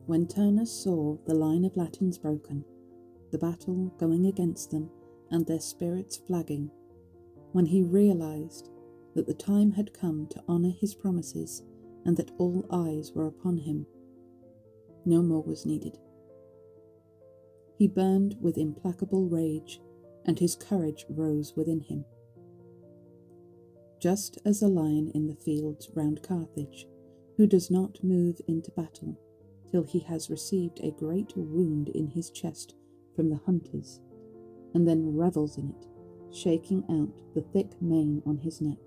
When Turnus saw the line of Latins broken, the battle going against them and their spirits flagging, when he realized that the time had come to honour his promises and that all eyes were upon him, no more was needed. He burned with implacable rage, and his courage rose within him. Just as a lion in the fields round Carthage, who does not move into battle till he has received a great wound in his chest from the hunters, and then revels in it, shaking out the thick mane on his neck,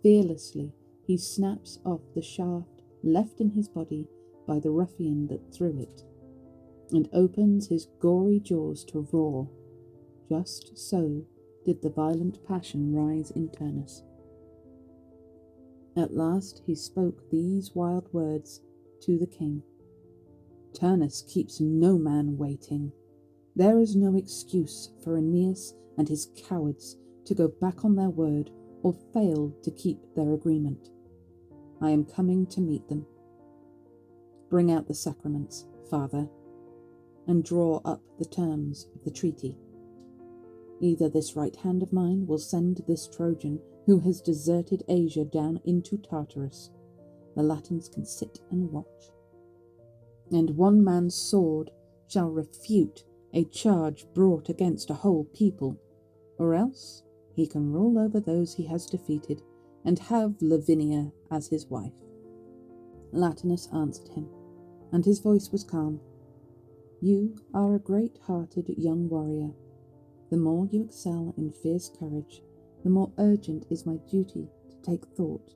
fearlessly he snaps off the shaft left in his body by the ruffian that threw it, and opens his gory jaws to roar. Just so did the violent passion rise in Turnus. At last he spoke these wild words to the king. Turnus keeps no man waiting. There is no excuse for Aeneas and his cowards to go back on their word or fail to keep their agreement. I am coming to meet them. Bring out the sacraments, father, and draw up the terms of the treaty. Either this right hand of mine will send this Trojan who has deserted Asia down into Tartarus. The Latins can sit and watch. And one man's sword shall refute a charge brought against a whole people, or else he can rule over those he has defeated and have Lavinia as his wife. Latinus answered him, and his voice was calm. You are a great-hearted young warrior. The more you excel in fierce courage, the more urgent is my duty to take thought,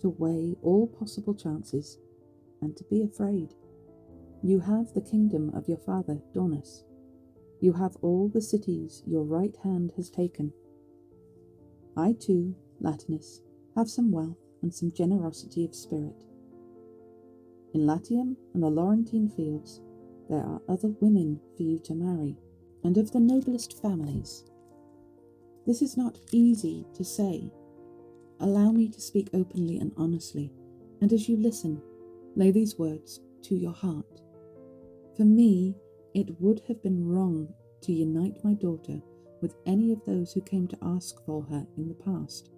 to weigh all possible chances, and to be afraid. You have the kingdom of your father, Dornus. You have all the cities your right hand has taken. I too, Latinus, have some wealth and some generosity of spirit. In Latium and the Laurentine fields, there are other women for you to marry, and of the noblest families. This is not easy to say. Allow me to speak openly and honestly, and as you listen, lay these words to your heart. For me, it would have been wrong to unite my daughter with any of those who came to ask for her in the past.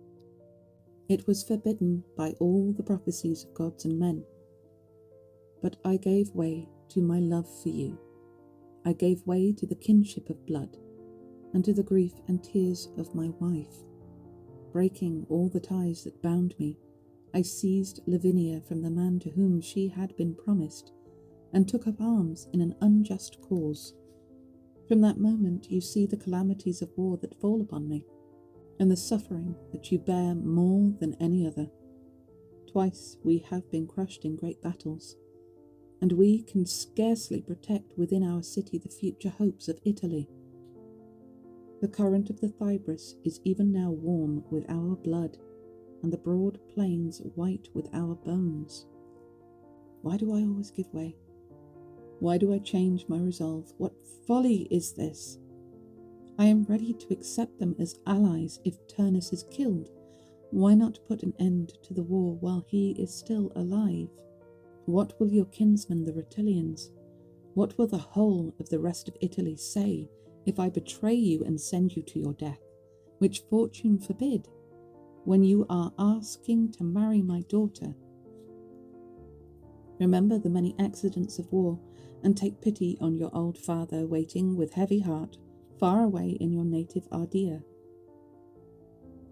It was forbidden by all the prophecies of gods and men. But I gave way to my love for you. I gave way to the kinship of blood, and to the grief and tears of my wife. Breaking all the ties that bound me, I seized Lavinia from the man to whom she had been promised, and took up arms in an unjust cause. From that moment you see the calamities of war that fall upon me, and the suffering that you bear more than any other. Twice we have been crushed in great battles, and we can scarcely protect within our city the future hopes of Italy. The current of the Thybris is even now warm with our blood, and the broad plains white with our bones. Why do I always give way? Why do I change my resolve? What folly is this? I am ready to accept them as allies if Turnus is killed. Why not put an end to the war while he is still alive? What will your kinsmen, the Rutilians? What will the whole of the rest of Italy say if I betray you and send you to your death, which fortune forbid, when you are asking to marry my daughter? Remember the many accidents of war, and take pity on your old father waiting with heavy heart far away in your native Ardea.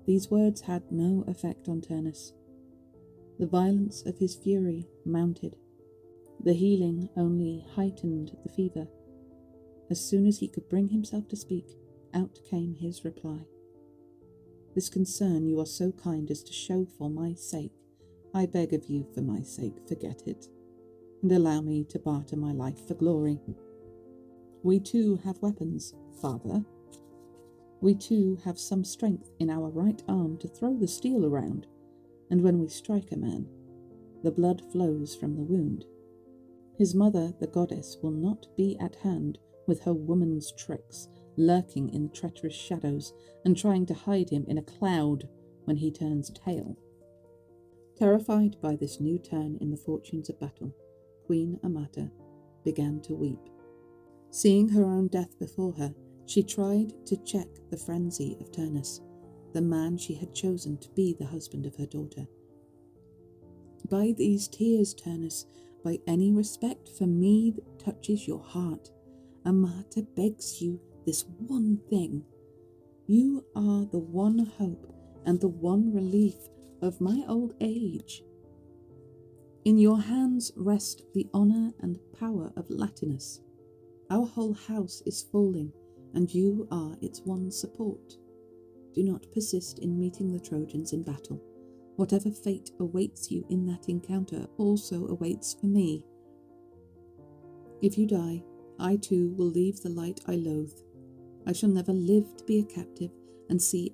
These words had no effect on Turnus. The violence of his fury mounted. The healing only heightened the fever. As soon as he could bring himself to speak, out came his reply. This concern you are so kind as to show for my sake, I beg of you for my sake forget it, and allow me to barter my life for glory. We too have weapons, father. We too have some strength in our right arm to throw the steel around, and when we strike a man, the blood flows from the wound. His mother, the goddess, will not be at hand with her woman's tricks, lurking in the treacherous shadows and trying to hide him in a cloud when he turns tail. Terrified by this new turn in the fortunes of battle, Queen Amata began to weep. Seeing her own death before her, she tried to check the frenzy of Turnus, the man she had chosen to be the husband of her daughter. By these tears, Turnus, by any respect for me that touches your heart, Amata begs you this one thing. You are the one hope and the one relief of my old age. In your hands rest the honour and power of Latinus. Our whole house is falling, and you are its one support. Do not persist in meeting the Trojans in battle. Whatever fate awaits you in that encounter also awaits for me. If you die, I too will leave the light I loathe. I shall never live to be a captive and see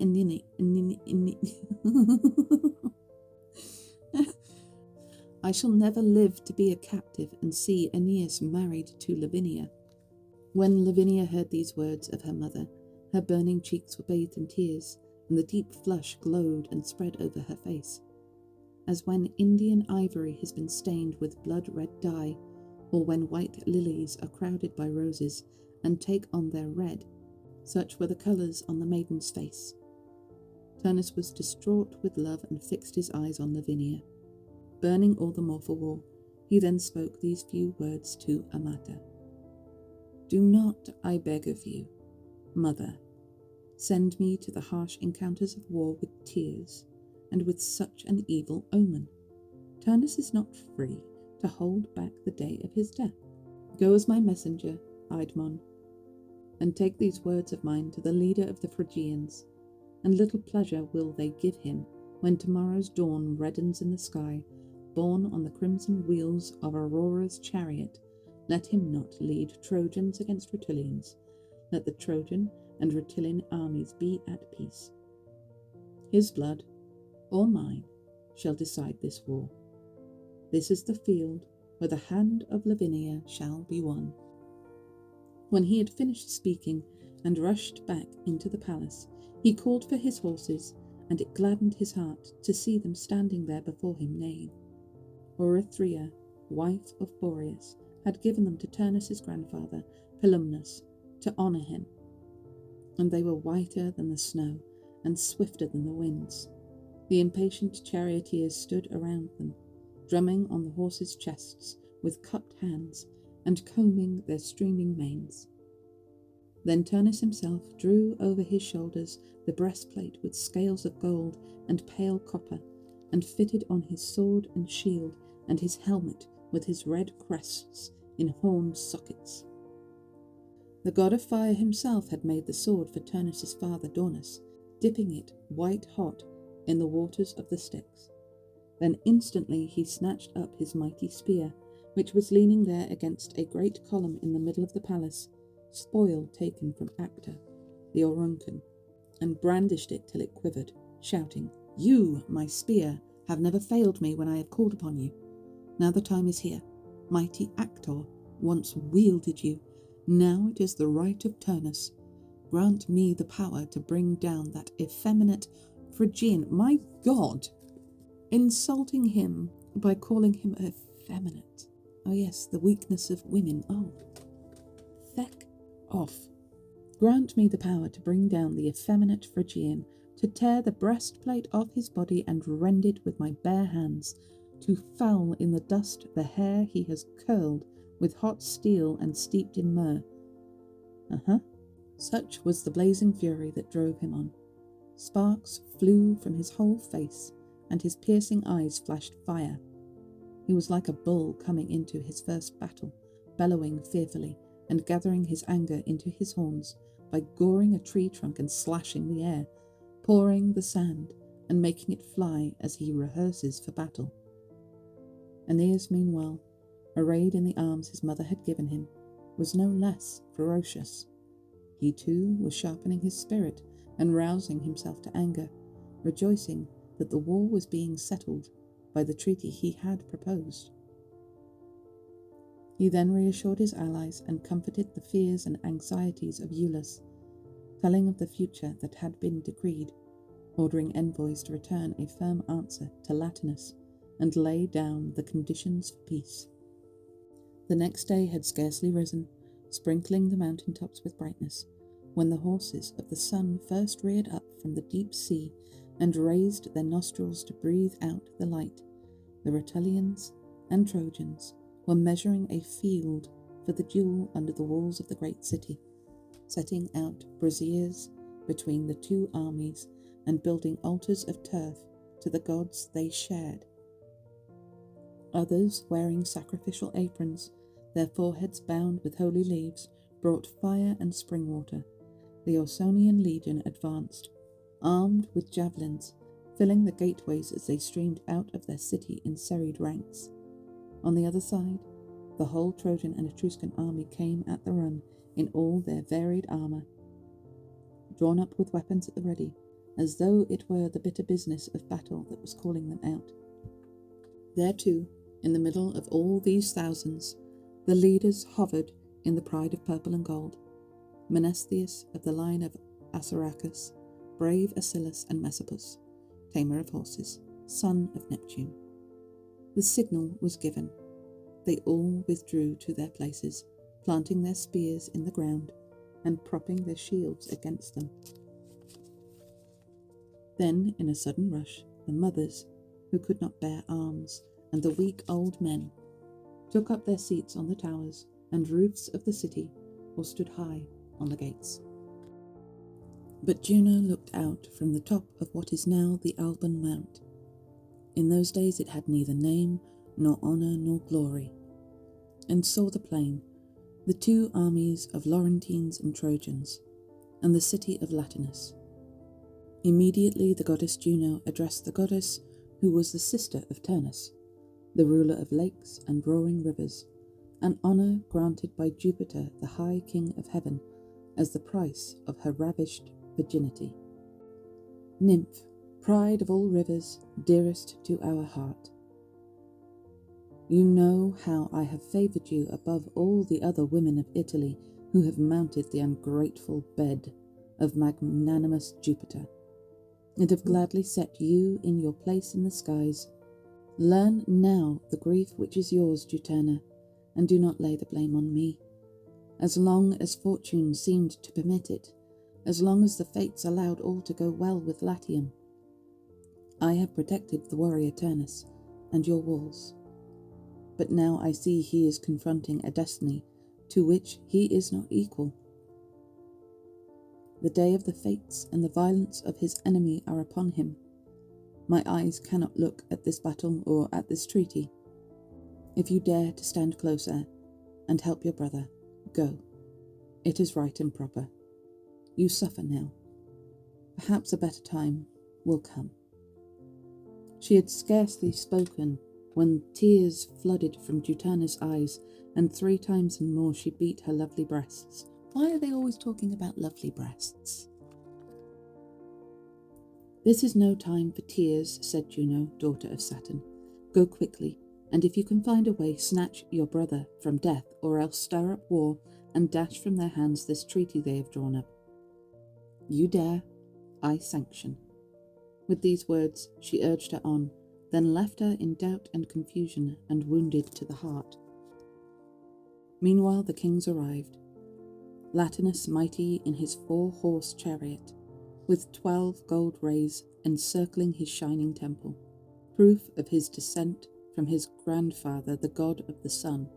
I shall never live to be a captive and see Aeneas married to Lavinia. When Lavinia heard these words of her mother, her burning cheeks were bathed in tears, and the deep flush glowed and spread over her face. As when Indian ivory has been stained with blood-red dye, or when white lilies are crowded by roses and take on their red, such were the colours on the maiden's face. Turnus was distraught with love and fixed his eyes on Lavinia. Burning all the more for war, he then spoke these few words to Amata. Do not, I beg of you, mother, send me to the harsh encounters of war with tears, and with such an evil omen. Turnus is not free to hold back the day of his death. Go as my messenger, Aidmon, and take these words of mine to the leader of the Phrygians, and little pleasure will they give him when tomorrow's dawn reddens in the sky, borne on the crimson wheels of Aurora's chariot. Let him not lead Trojans against Rutulians. Let the Trojan and Rutulian armies be at peace. His blood, or mine, shall decide this war. This is the field where the hand of Lavinia shall be won. When he had finished speaking and rushed back into the palace, he called for his horses, and it gladdened his heart to see them standing there before him neighing. Orythria, wife of Boreas, had given them to Turnus's grandfather, Pilumnus, to honour him, and they were whiter than the snow and swifter than the winds. The impatient charioteers stood around them, drumming on the horses' chests with cupped hands and combing their streaming manes. Then Turnus himself drew over his shoulders the breastplate with scales of gold and pale copper, and fitted on his sword and shield and his helmet with his red crests in horned sockets. The god of fire himself had made the sword for Turnus's father Daunus, dipping it white hot in the waters of the Styx. Then instantly he snatched up his mighty spear, which was leaning there against a great column in the middle of the palace, spoil taken from Acta, the Auruncan, and brandished it till it quivered, shouting, You, my spear, have never failed me when I have called upon you. Now the time is here. Mighty Actor once wielded you. Now it is the right of Turnus. Grant me the power to bring down that effeminate Phrygian. My God! Insulting him by calling him effeminate. Oh yes, the weakness of women. Oh, feck off. Grant me the power to bring down the effeminate Phrygian, to tear the breastplate off his body and rend it with my bare hands, to foul in the dust the hair he has curled with hot steel and steeped in myrrh. Such was the blazing fury that drove him on. Sparks flew from his whole face, and his piercing eyes flashed fire. He was like a bull coming into his first battle, bellowing fearfully, and gathering his anger into his horns by goring a tree trunk and slashing the air, pouring the sand and making it fly as he rehearses for battle. Aeneas, meanwhile, arrayed in the arms his mother had given him, was no less ferocious. He too was sharpening his spirit and rousing himself to anger, rejoicing that the war was being settled by the treaty he had proposed. He then reassured his allies and comforted the fears and anxieties of Iülus, telling of the future that had been decreed, ordering envoys to return a firm answer to Latinus and lay down the conditions for peace. The next day had scarcely risen, sprinkling the mountain tops with brightness, when the horses of the sun first reared up from the deep sea and raised their nostrils to breathe out the light. The Rutulians and Trojans were measuring a field for the duel under the walls of the great city, setting out braziers between the two armies and building altars of turf to the gods they shared. Others, wearing sacrificial aprons, their foreheads bound with holy leaves, brought fire and spring water. The Ausonian legion advanced, armed with javelins, filling the gateways as they streamed out of their city in serried ranks. On the other side, the whole Trojan and Etruscan army came at the run in all their varied armour, drawn up with weapons at the ready, as though it were the bitter business of battle that was calling them out. There too, in the middle of all these thousands, the leaders hovered in the pride of purple and gold. Menestheus of the line of Assaracus, brave Asylas and Messapus, tamer of horses, son of Neptune. The signal was given. They all withdrew to their places, planting their spears in the ground and propping their shields against them. Then, in a sudden rush, the mothers, who could not bear arms, and the weak old men, took up their seats on the towers and roofs of the city, or stood high on the gates. But Juno looked out from the top of what is now the Alban Mount. In those days it had neither name, nor honour, nor glory, and saw the plain, the two armies of Laurentines and Trojans, and the city of Latinus. Immediately the goddess Juno addressed the goddess who was the sister of Turnus, the ruler of lakes and roaring rivers, an honour granted by Jupiter, the high king of heaven, as the price of her ravished virginity. Nymph, pride of all rivers, dearest to our heart, you know how I have favoured you above all the other women of Italy who have mounted the ungrateful bed of magnanimous Jupiter, and have gladly set you in your place in the skies. Learn now the grief which is yours, Juturna, and do not lay the blame on me. As long as fortune seemed to permit it, as long as the fates allowed all to go well with Latium, I have protected the warrior Turnus and your walls. But now I see he is confronting a destiny to which he is not equal. The day of the fates and the violence of his enemy are upon him. My eyes cannot look at this battle or at this treaty. If you dare to stand closer and help your brother, go. It is right and proper. You suffer now. Perhaps a better time will come. She had scarcely spoken when tears flooded from Juturna's eyes, and 3 times and more she beat her lovely breasts. Why are they always talking about lovely breasts? This is no time for tears, said Juno, daughter of Saturn. Go quickly, and if you can find a way, snatch your brother from death, or else stir up war and dash from their hands this treaty they have drawn up. You dare, I sanction. With these words she urged her on, then left her in doubt and confusion and wounded to the heart. Meanwhile the kings arrived, Latinus mighty in his 4-horse chariot, with 12 gold rays encircling his shining temple, proof of his descent from his grandfather, the god of the sun.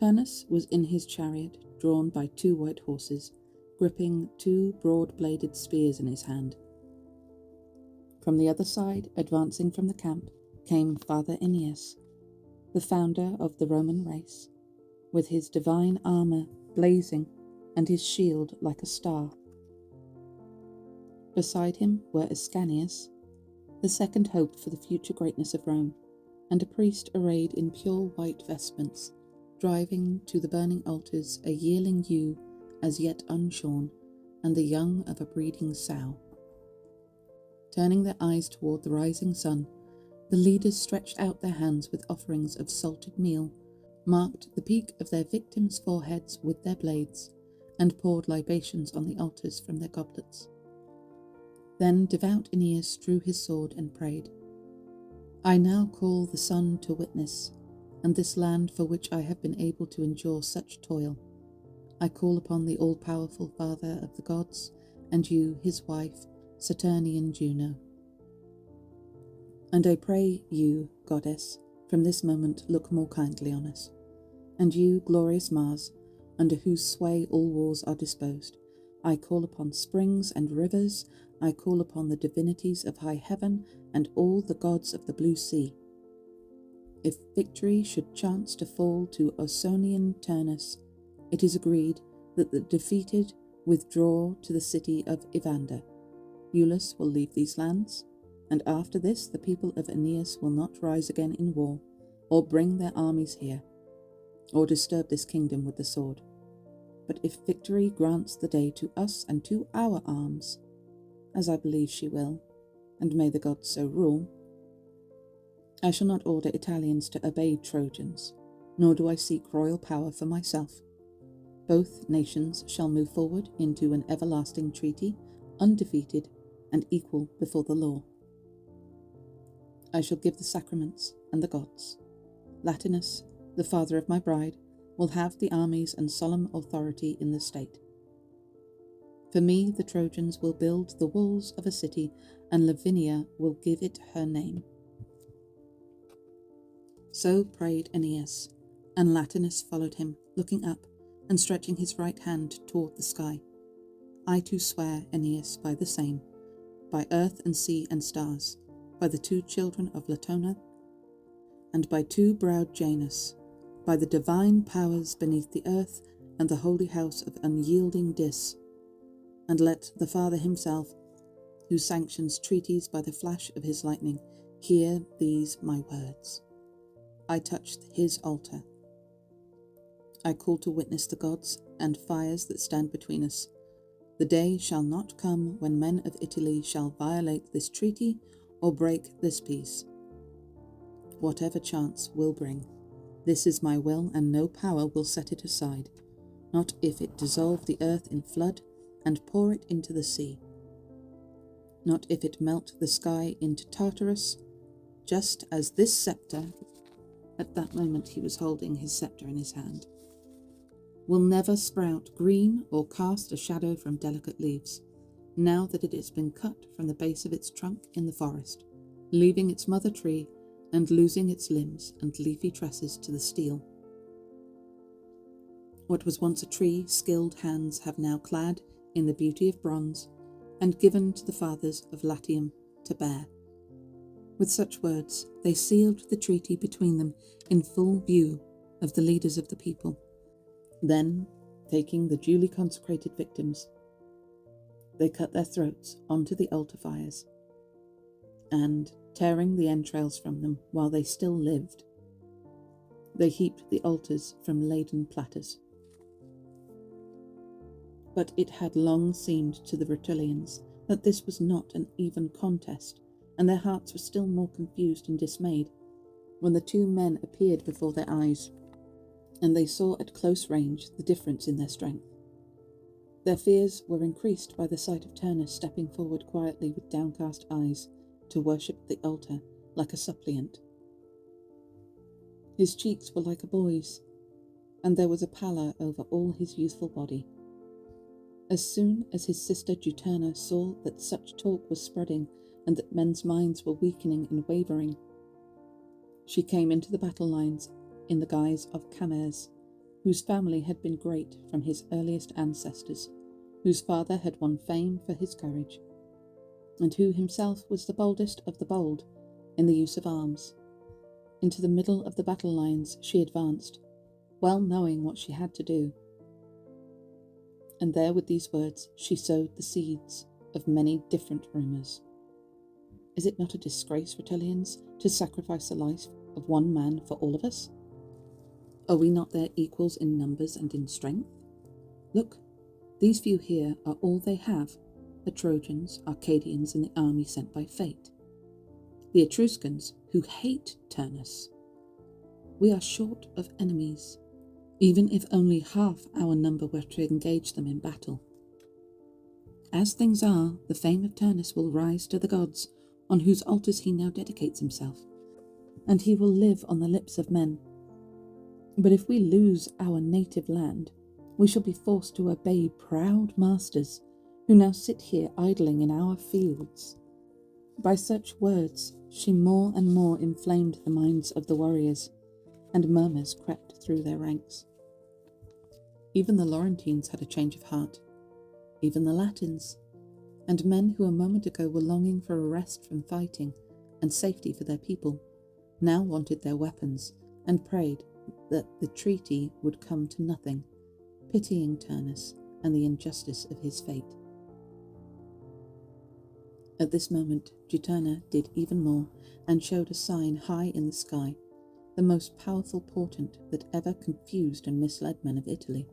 Turnus was in his chariot, drawn by 2 white horses, gripping 2 broad-bladed spears in his hand. From the other side, advancing from the camp, came Father Aeneas, the founder of the Roman race, with his divine armour blazing and his shield like a star. Beside him were Ascanius, the second hope for the future greatness of Rome, and a priest arrayed in pure white vestments, driving to the burning altars a yearling ewe as yet unshorn, and the young of a breeding sow. Turning their eyes toward the rising sun, the leaders stretched out their hands with offerings of salted meal, marked the peak of their victims' foreheads with their blades, and poured libations on the altars from their goblets. Then devout Aeneas drew his sword and prayed, I now call the sun to witness. and this land for which I have been able to endure such toil. I call upon the all-powerful Father of the gods, and you, his wife, Saturnian Juno. And I pray you, goddess, from this moment look more kindly on us. And you, glorious Mars, under whose sway all wars are disposed, I call upon springs and rivers, I call upon the divinities of high heaven and all the gods of the blue sea. If victory should chance to fall to Aeneas and Turnus, it is agreed that the defeated withdraw to the city of Evander. Iülus will leave these lands, and after this the people of Aeneas will not rise again in war, or bring their armies here, or disturb this kingdom with the sword. But if victory grants the day to us and to our arms, as I believe she will, and may the gods so rule, I shall not order Italians to obey Trojans, nor do I seek royal power for myself. Both nations shall move forward into an everlasting treaty, undefeated and equal before the law. I shall give the sacraments and the gods. Latinus, the father of my bride, will have the armies and solemn authority in the state. For me, the Trojans will build the walls of a city, and Lavinia will give it her name. So prayed Aeneas, and Latinus followed him, looking up and stretching his right hand toward the sky. I too swear, Aeneas, by the same, by earth and sea and stars, by the two children of Latona, and by two-browed Janus, by the divine powers beneath the earth and the holy house of unyielding Dis, and let the Father himself, who sanctions treaties by the flash of his lightning, hear these my words. I touch his altar. I call to witness the gods and fires that stand between us. The day shall not come when men of Italy shall violate this treaty or break this peace. Whatever chance will bring, this is my will, and no power will set it aside, not if it dissolve the earth in flood and pour it into the sea, not if it melt the sky into Tartarus, just as this sceptre, at that moment he was holding his sceptre in his hand, will never sprout green or cast a shadow from delicate leaves, now that it has been cut from the base of its trunk in the forest, leaving its mother tree and losing its limbs and leafy tresses to the steel. What was once a tree, skilled hands have now clad in the beauty of bronze, and given to the fathers of Latium to bear. With such words they sealed the treaty between them in full view of the leaders of the people. Then, taking the duly consecrated victims, they cut their throats onto the altar fires, and, tearing the entrails from them while they still lived, they heaped the altars from laden platters. But it had long seemed to the Rutulians that this was not an even contest, and their hearts were still more confused and dismayed when the two men appeared before their eyes, and they saw at close range the difference in their strength. Their fears were increased by the sight of Turnus stepping forward quietly with downcast eyes to worship the altar like a suppliant. His cheeks were like a boy's, and there was a pallor over all his youthful body. As soon as his sister Juturna saw that such talk was spreading and that men's minds were weakening and wavering, she came into the battle lines in the guise of Camers, whose family had been great from his earliest ancestors, whose father had won fame for his courage, and who himself was the boldest of the bold in the use of arms. Into the middle of the battle lines she advanced, well knowing what she had to do. And there with these words she sowed the seeds of many different rumours. Is it not a disgrace, Rutulians, to sacrifice the life of one man for all of us? Are we not their equals in numbers and in strength? Look, these few here are all they have, the Trojans, Arcadians, and the army sent by fate. The Etruscans, who hate Turnus. We are short of enemies, even if only half our number were to engage them in battle. As things are, the fame of Turnus will rise to the gods, on whose altars he now dedicates himself, and he will live on the lips of men, But if we lose our native land, we shall be forced to obey proud masters who now sit here idling in our fields." By such words she more and more inflamed the minds of the warriors, and murmurs crept through their ranks. Even the Laurentines had a change of heart, even the Latins, and men who a moment ago were longing for a rest from fighting and safety for their people now wanted their weapons and prayed that the treaty would come to nothing, pitying Turnus and the injustice of his fate. At this moment Juturna did even more, and showed a sign high in the sky, the most powerful portent that ever confused and misled men of Italy.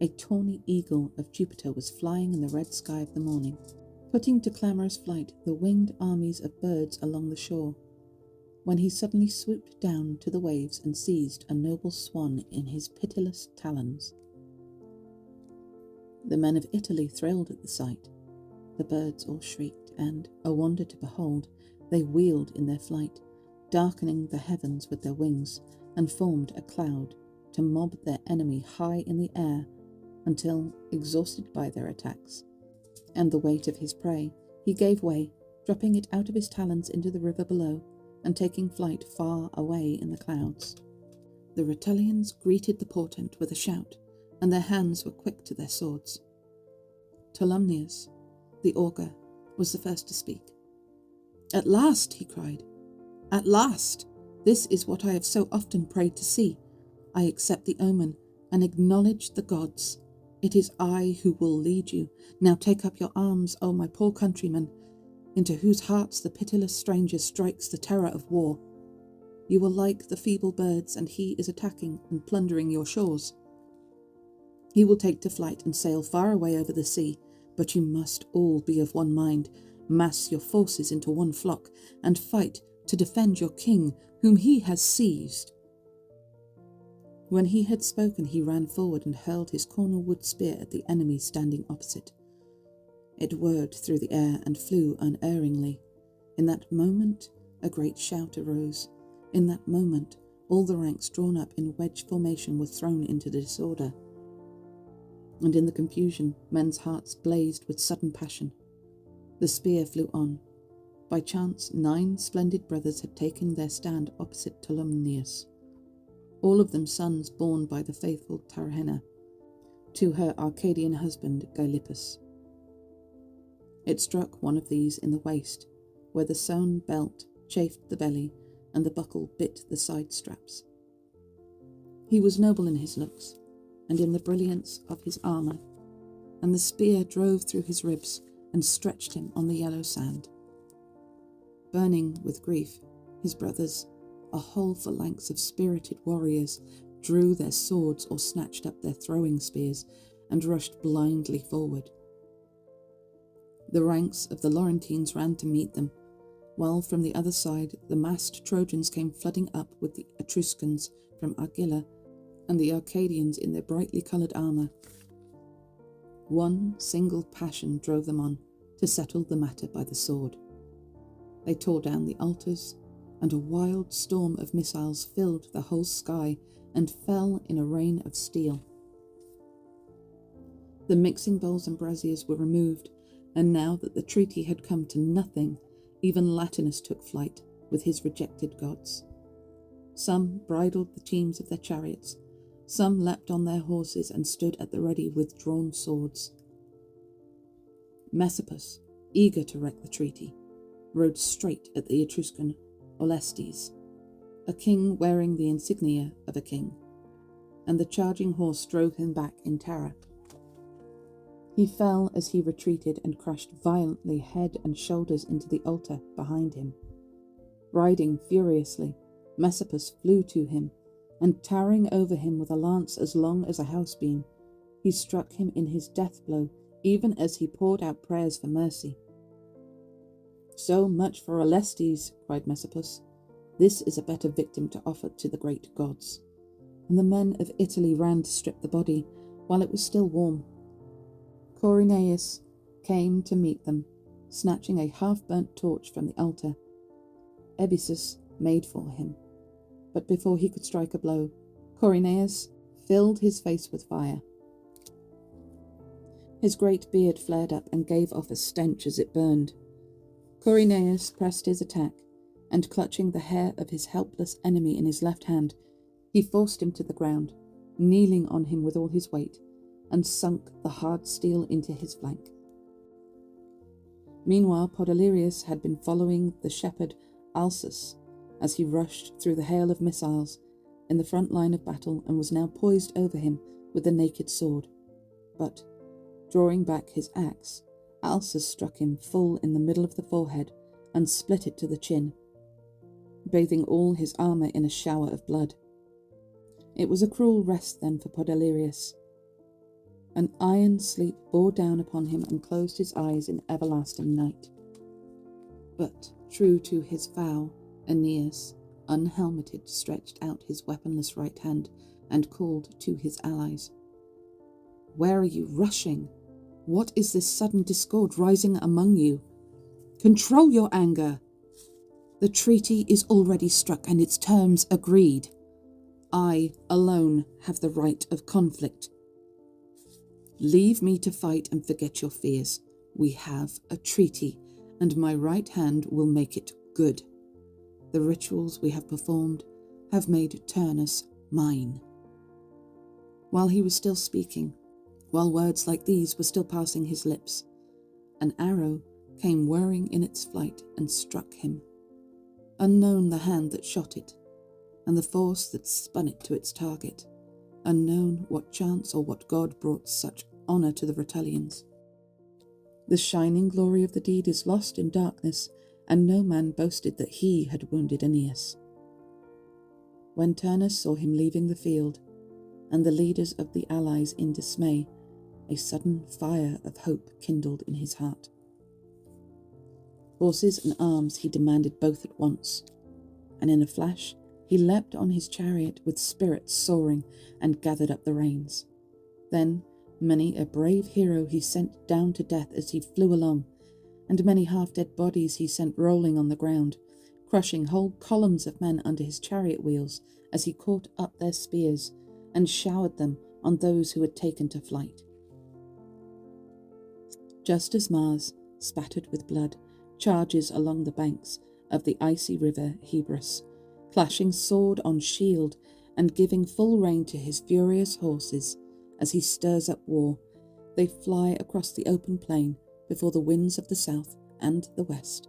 A tawny eagle of Jupiter was flying in the red sky of the morning, putting to clamorous flight the winged armies of birds along the shore, when he suddenly swooped down to the waves and seized a noble swan in his pitiless talons. The men of Italy thrilled at the sight. The birds all shrieked, and, a wonder to behold, they wheeled in their flight, darkening the heavens with their wings, and formed a cloud to mob their enemy high in the air until, exhausted by their attacks and the weight of his prey, he gave way, dropping it out of his talons into the river below, and taking flight far away in the clouds. The Rutulians greeted the portent with a shout, and their hands were quick to their swords. Tolumnius, the augur, was the first to speak. "At last," he cried, "at last! This is what I have so often prayed to see. I accept the omen, and acknowledge the gods. It is I who will lead you. Now take up your arms, O my poor countrymen, into whose hearts the pitiless stranger strikes the terror of war. You are like the feeble birds, and he is attacking and plundering your shores. He will take to flight and sail far away over the sea, but you must all be of one mind, mass your forces into one flock, and fight to defend your king, whom he has seized." When he had spoken, he ran forward and hurled his corner wood spear at the enemy standing opposite. It whirred through the air and flew unerringly. In that moment, a great shout arose. In that moment, all the ranks drawn up in wedge formation were thrown into disorder. And in the confusion, men's hearts blazed with sudden passion. The spear flew on. By chance, 9 splendid brothers had taken their stand opposite Tolumnius, all of them sons born by the faithful Tarahenna to her Arcadian husband Gylippus. It struck one of these in the waist, where the sewn belt chafed the belly and the buckle bit the side straps. He was noble in his looks and in the brilliance of his armour, and the spear drove through his ribs and stretched him on the yellow sand. Burning with grief, his brothers, a whole phalanx of spirited warriors, drew their swords or snatched up their throwing spears and rushed blindly forward. The ranks of the Laurentines ran to meet them, while from the other side the massed Trojans came flooding up with the Etruscans from Argilla and the Arcadians in their brightly coloured armour. One single passion drove them on, to settle the matter by the sword. They tore down the altars, and a wild storm of missiles filled the whole sky and fell in a rain of steel. The mixing bowls and braziers were removed, and now that the treaty had come to nothing, even Latinus took flight with his rejected gods. Some bridled the teams of their chariots, some leapt on their horses and stood at the ready with drawn swords. Messapus, eager to wreck the treaty, rode straight at the Etruscan Orestes, a king wearing the insignia of a king, and the charging horse drove him back in terror. He fell as he retreated and crashed violently head and shoulders into the altar behind him. Riding furiously, Messapus flew to him, and towering over him with a lance as long as a house beam, he struck him in his death blow even as he poured out prayers for mercy. "So much for Orestes," cried Messapus. "This is a better victim to offer to the great gods." And the men of Italy ran to strip the body while it was still warm. Corynaeus came to meet them, snatching a half-burnt torch from the altar. Ebysus made for him, but before he could strike a blow, Aeneas filled his face with fire. His great beard flared up and gave off a stench as it burned. Aeneas pressed his attack, and clutching the hair of his helpless enemy in his left hand, he forced him to the ground, kneeling on him with all his weight, and sunk the hard steel into his flank. Meanwhile, Podalirius had been following the shepherd Alsus as he rushed through the hail of missiles in the front line of battle, and was now poised over him with the naked sword. But, drawing back his axe, Alsus struck him full in the middle of the forehead and split it to the chin, bathing all his armour in a shower of blood. It was a cruel rest then for Podalirius. An iron sleep bore down upon him and closed his eyes in everlasting night. But, true to his vow, Aeneas, unhelmeted, stretched out his weaponless right hand and called to his allies. "Where are you rushing? What is this sudden discord rising among you? Control your anger! The treaty is already struck and its terms agreed. I alone have the right of conflict. Leave me to fight and forget your fears. We have a treaty, and my right hand will make it good. The rituals we have performed have made Turnus mine." While he was still speaking, while words like these were still passing his lips, an arrow came whirring in its flight and struck him. Unknown the hand that shot it, and the force that spun it to its target. Unknown what chance or what god brought such honour to the Rutulians. The shining glory of the deed is lost in darkness, and no man boasted that he had wounded Aeneas. When Turnus saw him leaving the field, and the leaders of the allies in dismay, a sudden fire of hope kindled in his heart. Horses and arms he demanded both at once, and in a flash he leapt on his chariot with spirits soaring and gathered up the reins. Then many a brave hero he sent down to death as he flew along, and many half-dead bodies he sent rolling on the ground, crushing whole columns of men under his chariot wheels as he caught up their spears and showered them on those who had taken to flight. Just as Mars, spattered with blood, charges along the banks of the icy river Hebrus, clashing sword on shield and giving full rein to his furious horses as he stirs up war, they fly across the open plain before the winds of the south and the west,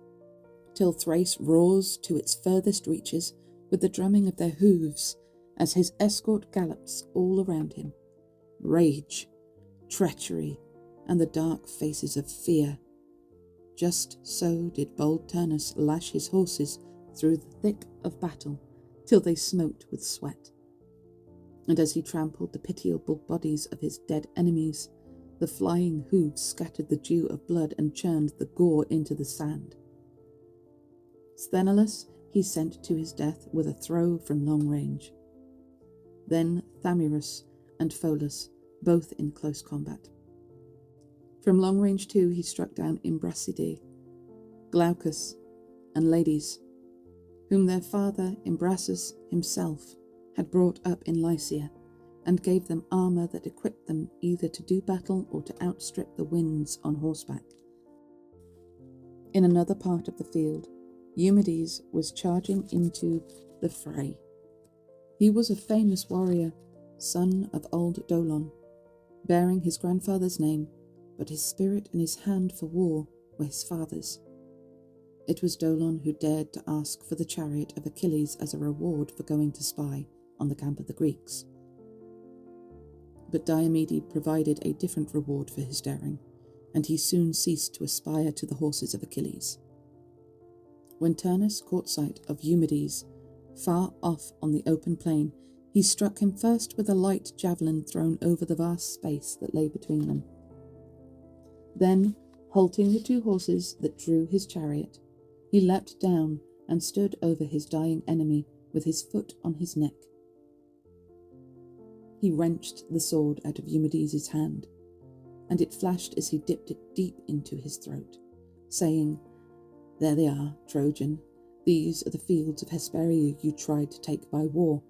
till Thrace roars to its furthest reaches with the drumming of their hooves as his escort gallops all around him. Rage, treachery, and the dark faces of fear. Just so did bold Turnus lash his horses through the thick of battle till they smoked with sweat. And as he trampled the pitiable bodies of his dead enemies, the flying hooves scattered the dew of blood and churned the gore into the sand. Sthenelus he sent to his death with a throw from long range. Then Thamyrus and Pholus, both in close combat. From long range too he struck down Imbrasidae, Glaucus, and Lades, whom their father Imbrasus himself had brought up in Lycia, and gave them armour that equipped them either to do battle or to outstrip the winds on horseback. In another part of the field, Eumedes was charging into the fray. He was a famous warrior, son of old Dolon, bearing his grandfather's name, but his spirit and his hand for war were his father's. It was Dolon who dared to ask for the chariot of Achilles as a reward for going to spy on the camp of the Greeks. But Diomede provided a different reward for his daring, and he soon ceased to aspire to the horses of Achilles. When Turnus caught sight of Eumedes far off on the open plain, he struck him first with a light javelin thrown over the vast space that lay between them. Then, halting the two horses that drew his chariot, he leapt down and stood over his dying enemy with his foot on his neck. He wrenched the sword out of Eumedes' hand, and it flashed as he dipped it deep into his throat, saying, "There they are, Trojan. These are the fields of Hesperia you tried to take by war.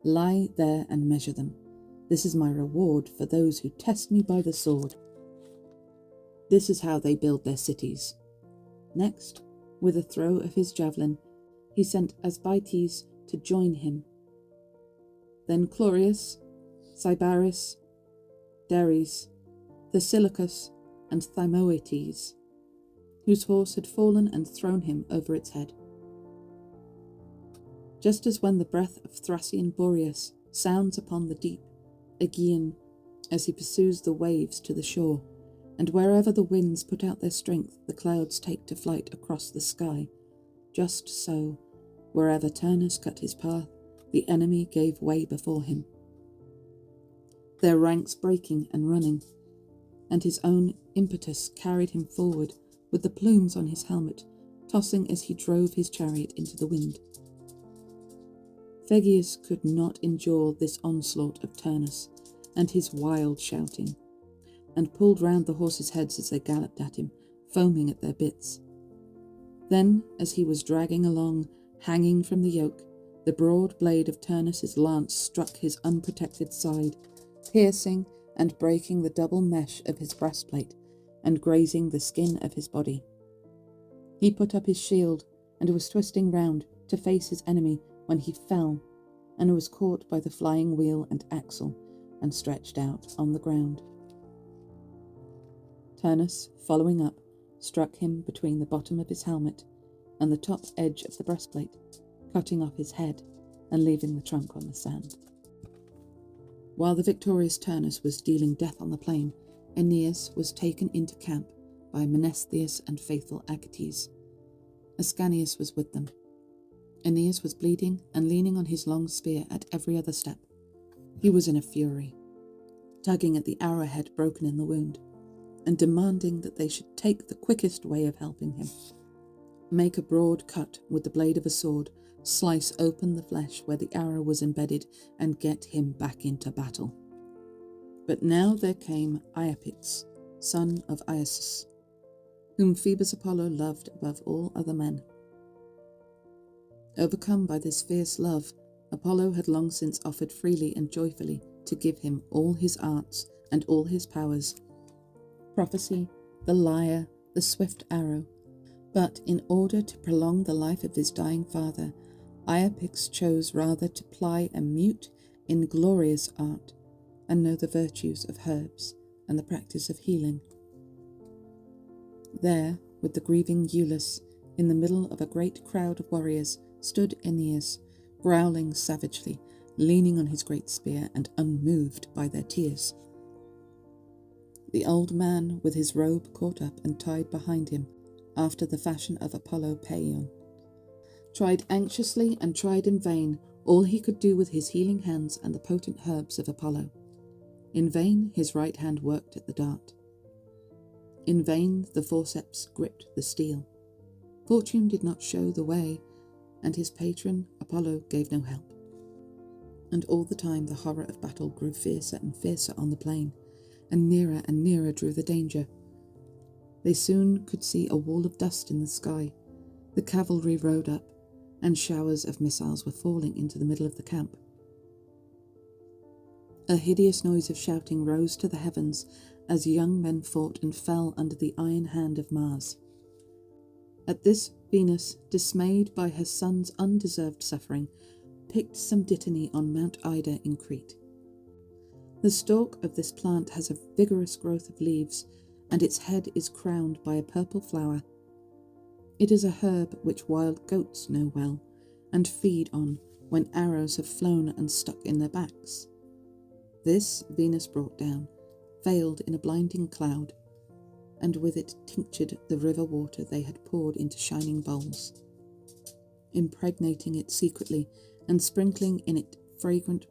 Lie there and measure them. This is my reward for those who test me by the sword. This is how they build their cities." Next, with a throw of his javelin, he sent Asbites to join him. Then Chlorius, Sybaris, Dares, Thesilochus, and Thymoetes, whose horse had fallen and thrown him over its head. Just as when the breath of Thracian Boreas sounds upon the deep Aegean as he pursues the waves to the shore, and wherever the winds put out their strength the clouds take to flight across the sky, just so, wherever Turnus cut his path, the enemy gave way before him, their ranks breaking and running, and his own impetus carried him forward, with the plumes on his helmet tossing as he drove his chariot into the wind. Phegeus could not endure this onslaught of Turnus and his wild shouting, and pulled round the horses' heads as they galloped at him, foaming at their bits. Then, as he was dragging along, hanging from the yoke, the broad blade of Turnus's lance struck his unprotected side, piercing and breaking the double mesh of his breastplate and grazing the skin of his body. He put up his shield and was twisting round to face his enemy when he fell, and was caught by the flying wheel and axle and stretched out on the ground. Turnus, following up, struck him between the bottom of his helmet and the top edge of the breastplate, cutting off his head and leaving the trunk on the sand. While the victorious Turnus was dealing death on the plain, Aeneas was taken into camp by Menestheus and faithful Acetes. Ascanius was with them. Aeneas was bleeding and leaning on his long spear at every other step. He was in a fury, tugging at the arrowhead broken in the wound, and demanding that they should take the quickest way of helping him. Make a broad cut with the blade of a sword, slice open the flesh where the arrow was embedded, and get him back into battle. But now there came Iapix, son of Iasus, whom Phoebus Apollo loved above all other men. Overcome by this fierce love, Apollo had long since offered freely and joyfully to give him all his arts and all his powers, prophecy, the lyre, the swift arrow. But in order to prolong the life of his dying father, Iapix chose rather to ply a mute, inglorious art, and know the virtues of herbs and the practice of healing. There, with the grieving Iülus, in the middle of a great crowd of warriors, stood Aeneas, growling savagely, leaning on his great spear and unmoved by their tears. The old man, with his robe caught up and tied behind him, after the fashion of Apollo Paeon, tried anxiously and tried in vain all he could do with his healing hands and the potent herbs of Apollo. In vain his right hand worked at the dart. In vain the forceps gripped the steel. Fortune did not show the way, and his patron Apollo gave no help. And all the time the horror of battle grew fiercer and fiercer on the plain, and nearer drew the danger. They soon could see a wall of dust in the sky. The cavalry rode up, and showers of missiles were falling into the middle of the camp. A hideous noise of shouting rose to the heavens as young men fought and fell under the iron hand of Mars. At this, Venus, dismayed by her son's undeserved suffering, picked some dittany on Mount Ida in Crete. The stalk of this plant has a vigorous growth of leaves, and its head is crowned by a purple flower. It is a herb which wild goats know well, and feed on when arrows have flown and stuck in their backs. This Venus brought down, veiled in a blinding cloud, and with it tinctured the river water they had poured into shining bowls, impregnating it secretly and sprinkling in it fragrant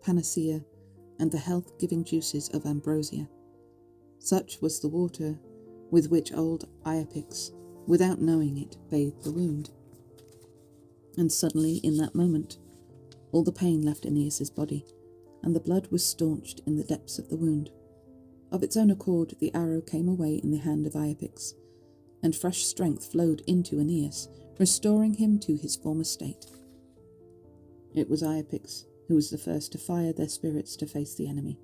panacea and the health-giving juices of ambrosia. Such was the water with which old Iapix, without knowing it, bathed the wound. And suddenly, in that moment, all the pain left Aeneas's body, and the blood was staunched in the depths of the wound. Of its own accord, the arrow came away in the hand of Iapix, and fresh strength flowed into Aeneas, restoring him to his former state. It was Iapix who was the first to fire their spirits to face the enemy.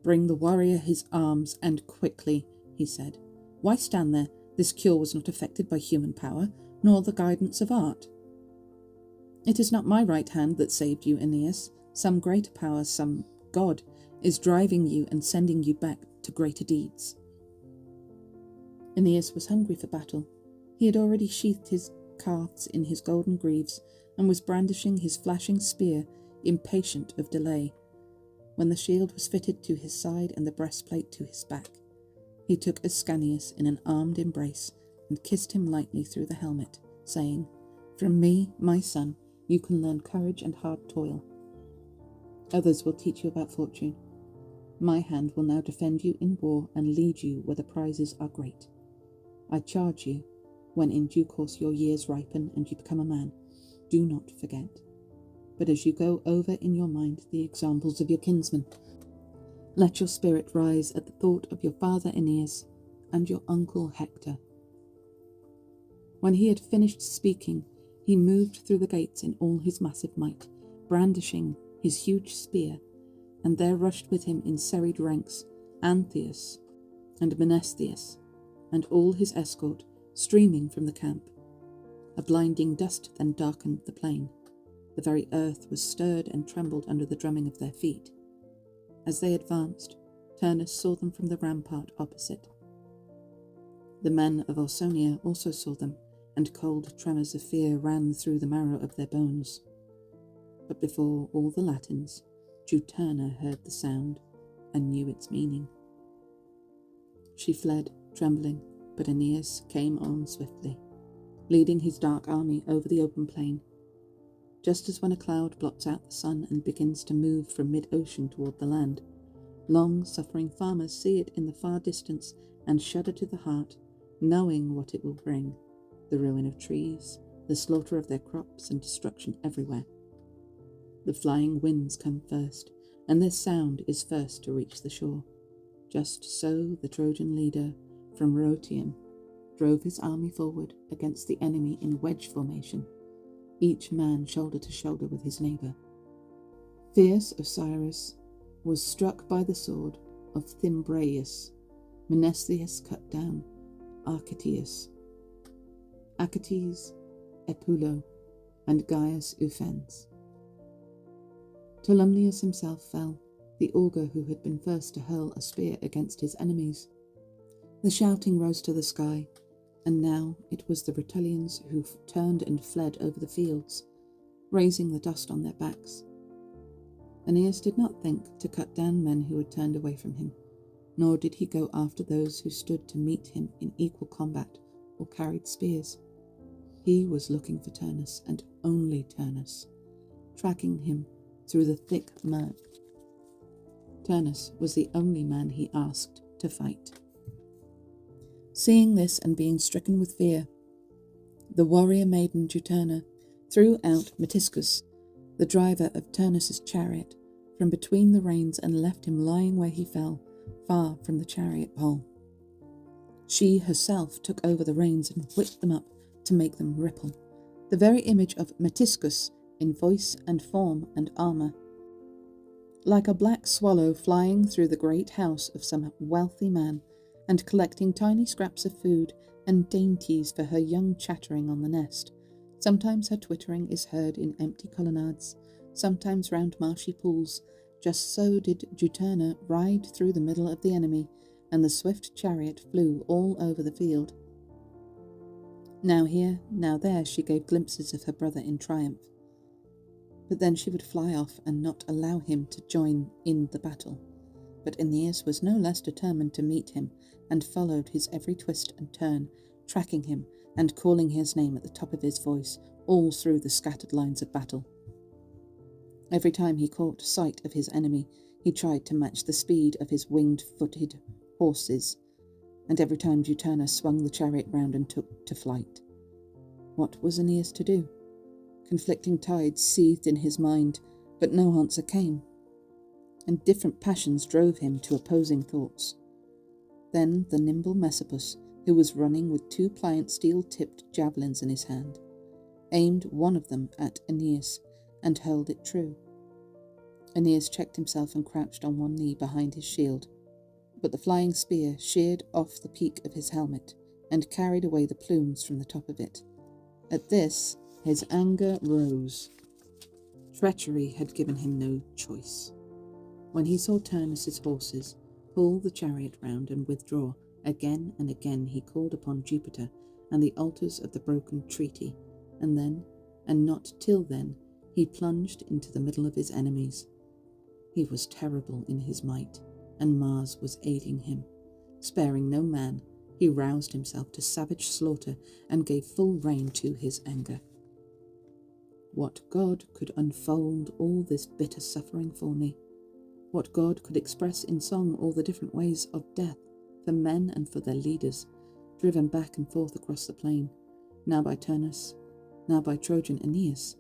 "Bring the warrior his arms, and quickly," he said. "Why stand there? This cure was not affected by human power, nor the guidance of art. It is not my right hand that saved you, Aeneas. Some greater power, some god, is driving you and sending you back to greater deeds." Aeneas was hungry for battle. He had already sheathed his calves in his golden greaves and was brandishing his flashing spear, impatient of delay. When the shield was fitted to his side and the breastplate to his back, he took Ascanius in an armed embrace and kissed him lightly through the helmet, saying, "From me, my son, you can learn courage and hard toil. Others will teach you about fortune. My hand will now defend you in war and lead you where the prizes are great. I charge you, when in due course your years ripen and you become a man, do not forget. But as you go over in your mind the examples of your kinsmen, let your spirit rise at the thought of your father Aeneas and your uncle Hector." When he had finished speaking, he moved through the gates in all his massive might, brandishing his huge spear, and there rushed with him in serried ranks Antheus and Menesthius, and all his escort, streaming from the camp. A blinding dust then darkened the plain. The very earth was stirred and trembled under the drumming of their feet. As they advanced, Turnus saw them from the rampart opposite. The men of Ausonia also saw them, and cold tremors of fear ran through the marrow of their bones. But before all the Latins, Juturna heard the sound and knew its meaning. She fled, trembling, but Aeneas came on swiftly, leading his dark army over the open plain. Just as when a cloud blots out the sun and begins to move from mid-ocean toward the land, long-suffering farmers see it in the far distance and shudder to the heart, knowing what it will bring: the ruin of trees, the slaughter of their crops, and destruction everywhere. The flying winds come first, and their sound is first to reach the shore. Just so the Trojan leader from Rhoeteum drove his army forward against the enemy in wedge formation, each man shoulder to shoulder with his neighbour. Fierce Osiris was struck by the sword of Thymbraeus. Menesthius cut down Arcetius. Achates, Epulo, and Gaius Ufens. Tolumnius himself fell, the augur who had been first to hurl a spear against his enemies. The shouting rose to the sky, and now it was the Rutulians who turned and fled over the fields, raising the dust on their backs. Aeneas did not think to cut down men who had turned away from him, nor did he go after those who stood to meet him in equal combat or carried spears. He was looking for Turnus, and only Turnus, tracking him through the thick murk. Turnus was the only man he asked to fight. Seeing this and being stricken with fear, the warrior maiden Juturna threw out Metiscus, the driver of Turnus's chariot, from between the reins and left him lying where he fell, far from the chariot pole. She herself took over the reins and whipped them up to make them ripple, the very image of Metiscus in voice and form and armour. Like a black swallow flying through the great house of some wealthy man, and collecting tiny scraps of food and dainties for her young chattering on the nest. Sometimes her twittering is heard in empty colonnades, sometimes round marshy pools. Just so did Juturna ride through the middle of the enemy, and the swift chariot flew all over the field. Now here, now there she gave glimpses of her brother in triumph. But then she would fly off and not allow him to join in the battle. But Aeneas was no less determined to meet him, and followed his every twist and turn, tracking him and calling his name at the top of his voice all through the scattered lines of battle. Every time he caught sight of his enemy, he tried to match the speed of his winged-footed horses, and every time Juturna swung the chariot round and took to flight. What was Aeneas to do? Conflicting tides seethed in his mind, but no answer came, and different passions drove him to opposing thoughts. Then the nimble Messapus, who was running with 2 pliant steel-tipped javelins in his hand, aimed one of them at Aeneas and hurled it true. Aeneas checked himself and crouched on one knee behind his shield, but the flying spear sheared off the peak of his helmet and carried away the plumes from the top of it. At this, his anger rose. Treachery had given him no choice. When he saw Turnus's horses pull the chariot round and withdraw, again and again he called upon Jupiter and the altars of the broken treaty, and then, and not till then, he plunged into the middle of his enemies. He was terrible in his might, and Mars was aiding him. Sparing no man, he roused himself to savage slaughter and gave full rein to his anger. What god could unfold all this bitter suffering for me? What god could express in song all the different ways of death for men and for their leaders, driven back and forth across the plain, now by Turnus, now by Trojan Aeneas?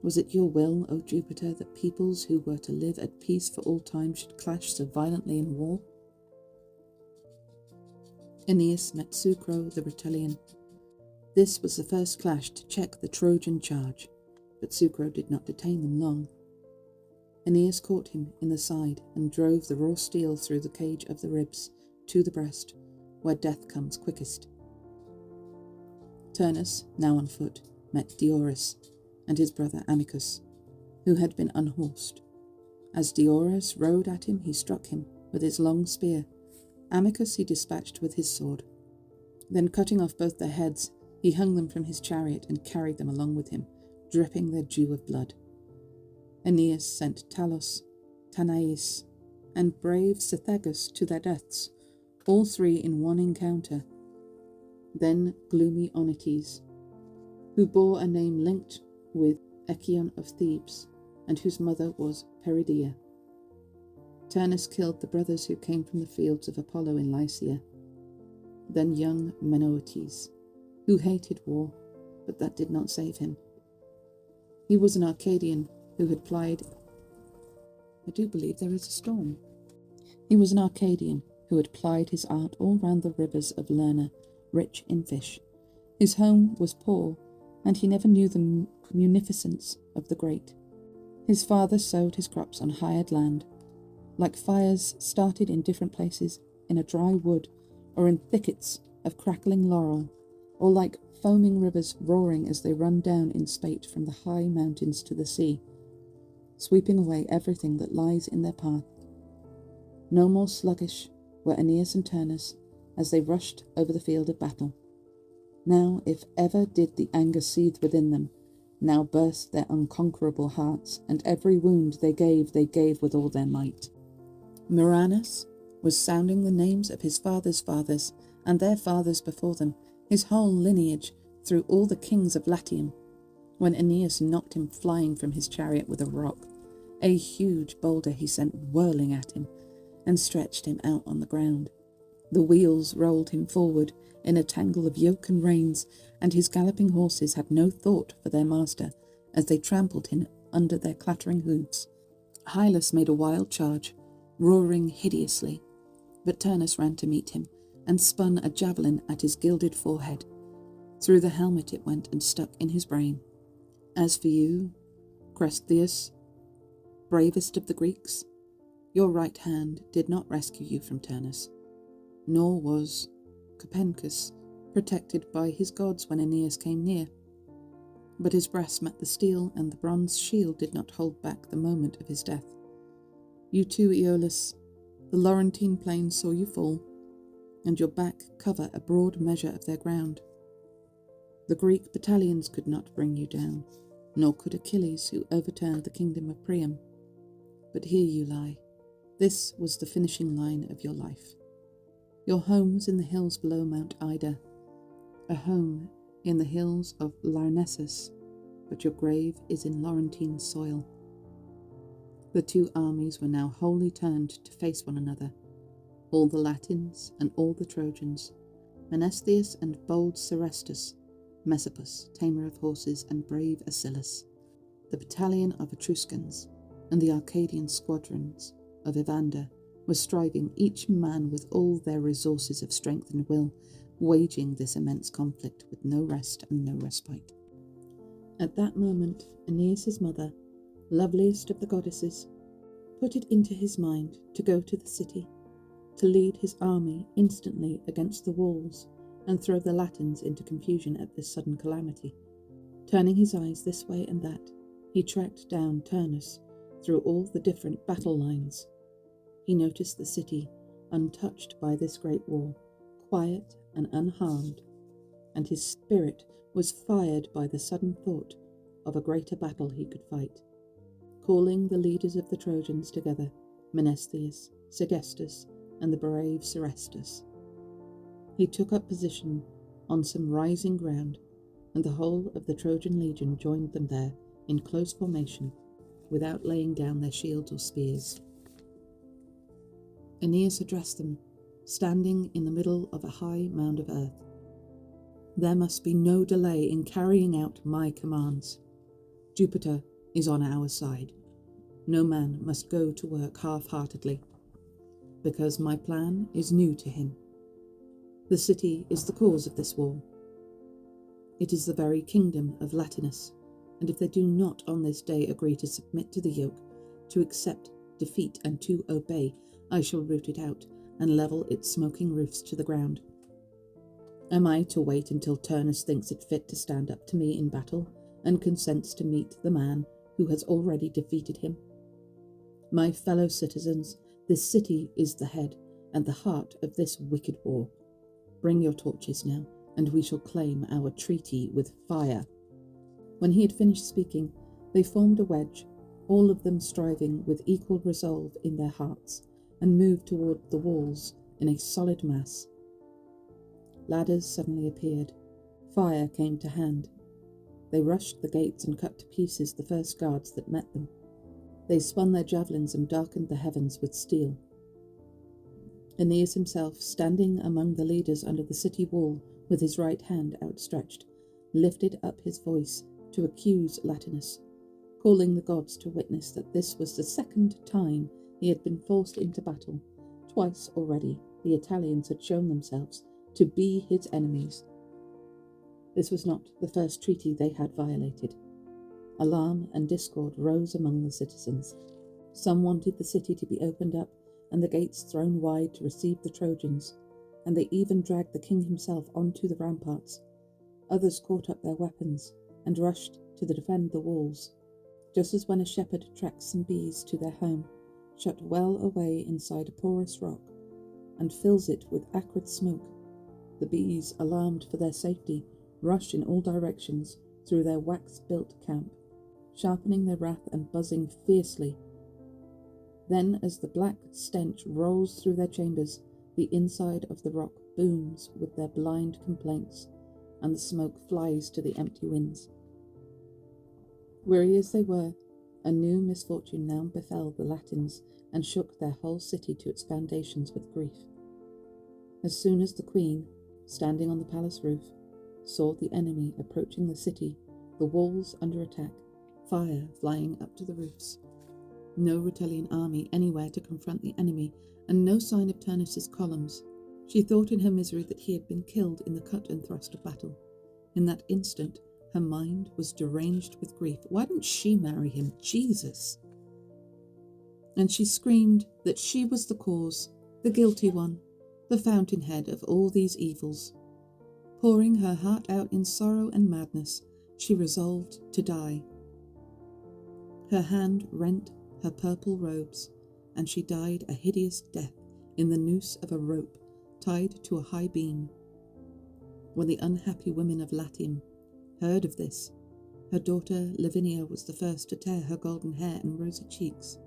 Was it your will, O Jupiter, that peoples who were to live at peace for all time should clash so violently in war? Aeneas met Sucro the Rutulian. This was the first clash to check the Trojan charge, but Sucro did not detain them long. Aeneas caught him in the side and drove the raw steel through the cage of the ribs to the breast, where death comes quickest. Turnus, now on foot, met Diores and his brother Amycus, who had been unhorsed. As Diores rode at him, he struck him with his long spear. Amycus he dispatched with his sword. Then, cutting off both their heads, he hung them from his chariot and carried them along with him, dripping their dew of blood. Aeneas sent Talos, Tanais, and brave Cethegus to their deaths, all three in one encounter. Then gloomy Onetes, who bore a name linked with Echion of Thebes, and whose mother was Peridia. Turnus killed the brothers who came from the fields of Apollo in Lycia. Then young Menoetes, who hated war, but that did not save him. He was an Arcadian who had plied... I do believe there is a storm. He was an Arcadian who had plied his art all round the rivers of Lerna, rich in fish. His home was poor, and he never knew the munificence of the great. His father sowed his crops on hired land, like fires started in different places in a dry wood, or in thickets of crackling laurel, or like foaming rivers roaring as they run down in spate from the high mountains to the sea, sweeping away everything that lies in their path. No more sluggish were Aeneas and Turnus as they rushed over the field of battle. Now, if ever did the anger seethe within them, now burst their unconquerable hearts, and every wound they gave with all their might. Murranus was sounding the names of his father's fathers, and their fathers before them, his whole lineage through all the kings of Latium, when Aeneas knocked him flying from his chariot with a rock. A huge boulder he sent whirling at him, and stretched him out on the ground. The wheels rolled him forward in a tangle of yoke and reins, and his galloping horses had no thought for their master as they trampled him under their clattering hooves. Hylas made a wild charge, roaring hideously, but Turnus ran to meet him and spun a javelin at his gilded forehead. Through the helmet it went and stuck in his brain. As for you, Chrestheus, bravest of the Greeks, your right hand did not rescue you from Turnus, nor was Copernicus protected by his gods when Aeneas came near. But his breast met the steel, and the bronze shield did not hold back the moment of his death. You too, Aeolus, the Laurentine plain saw you fall, and your back cover a broad measure of their ground. The Greek battalions could not bring you down, nor could Achilles, who overturned the kingdom of Priam. But here you lie. This was the finishing line of your life. Your home was in the hills below Mount Ida, a home in the hills of Lyrnessus, but your grave is in Laurentine soil. The two armies were now wholly turned to face one another, all the Latins and all the Trojans, Menestheus and bold Serestus, Messapus, tamer of horses, and brave Acillus, the battalion of Etruscans, and the Arcadian squadrons of Evander were striving, each man with all their resources of strength and will, waging this immense conflict with no rest and no respite. At that moment, Aeneas's mother, loveliest of the goddesses, put it into his mind to go to the city, to lead his army instantly against the walls and throw the Latins into confusion at this sudden calamity. Turning his eyes this way and that, he tracked down Turnus through all the different battle lines. He noticed the city untouched by this great war, quiet and unharmed, and his spirit was fired by the sudden thought of a greater battle he could fight. Calling the leaders of the Trojans together, Menestheus, Segestus, and the brave Serestus, he took up position on some rising ground, and the whole of the Trojan legion joined them there in close formation, without laying down their shields or spears. Aeneas addressed them, standing in the middle of a high mound of earth. There must be no delay in carrying out my commands. Jupiter is on our side. No man must go to work half-heartedly, because my plan is new to him. The city is the cause of this war. It is the very kingdom of Latinus, and if they do not on this day agree to submit to the yoke, to accept defeat and to obey, I shall root it out and level its smoking roofs to the ground. Am I to wait until Turnus thinks it fit to stand up to me in battle and consents to meet the man who has already defeated him? My fellow citizens, this city is the head and the heart of this wicked war. Bring your torches now, and we shall claim our treaty with fire. When he had finished speaking, they formed a wedge, all of them striving with equal resolve in their hearts, and moved toward the walls in a solid mass. Ladders suddenly appeared. Fire came to hand. They rushed the gates and cut to pieces the first guards that met them. They spun their javelins and darkened the heavens with steel. Aeneas himself, standing among the leaders under the city wall with his right hand outstretched, lifted up his voice to accuse Latinus, calling the gods to witness that this was the second time he had been forced into battle. Twice already the Italians had shown themselves to be his enemies. This was not the first treaty they had violated. Alarm and discord rose among the citizens. Some wanted the city to be opened up and the gates thrown wide to receive the Trojans, and they even dragged the king himself onto the ramparts. Others caught up their weapons and rushed to defend the walls, just as when a shepherd tracks some bees to their home, shut well away inside a porous rock, and fills it with acrid smoke. The bees, alarmed for their safety, rush in all directions through their wax-built camp, sharpening their wrath and buzzing fiercely. Then, as the black stench rolls through their chambers, the inside of the rock booms with their blind complaints, and the smoke flies to the empty winds. Weary as they were, a new misfortune now befell the Latins and shook their whole city to its foundations with grief. As soon as the queen, standing on the palace roof, saw the enemy approaching the city, the walls under attack, fire flying up to the roofs, no Rutulian army anywhere to confront the enemy, and no sign of Turnus's columns, she thought in her misery that he had been killed in the cut and thrust of battle. In that instant, her mind was deranged with grief. Why didn't she marry him? Jesus! And she screamed that she was the cause, the guilty one, the fountainhead of all these evils. Pouring her heart out in sorrow and madness, she resolved to die. Her hand rent her purple robes, and she died a hideous death in the noose of a rope tied to a high beam. When the unhappy women of Latium heard of this, her daughter Lavinia was the first to tear her golden hair and rosy cheeks.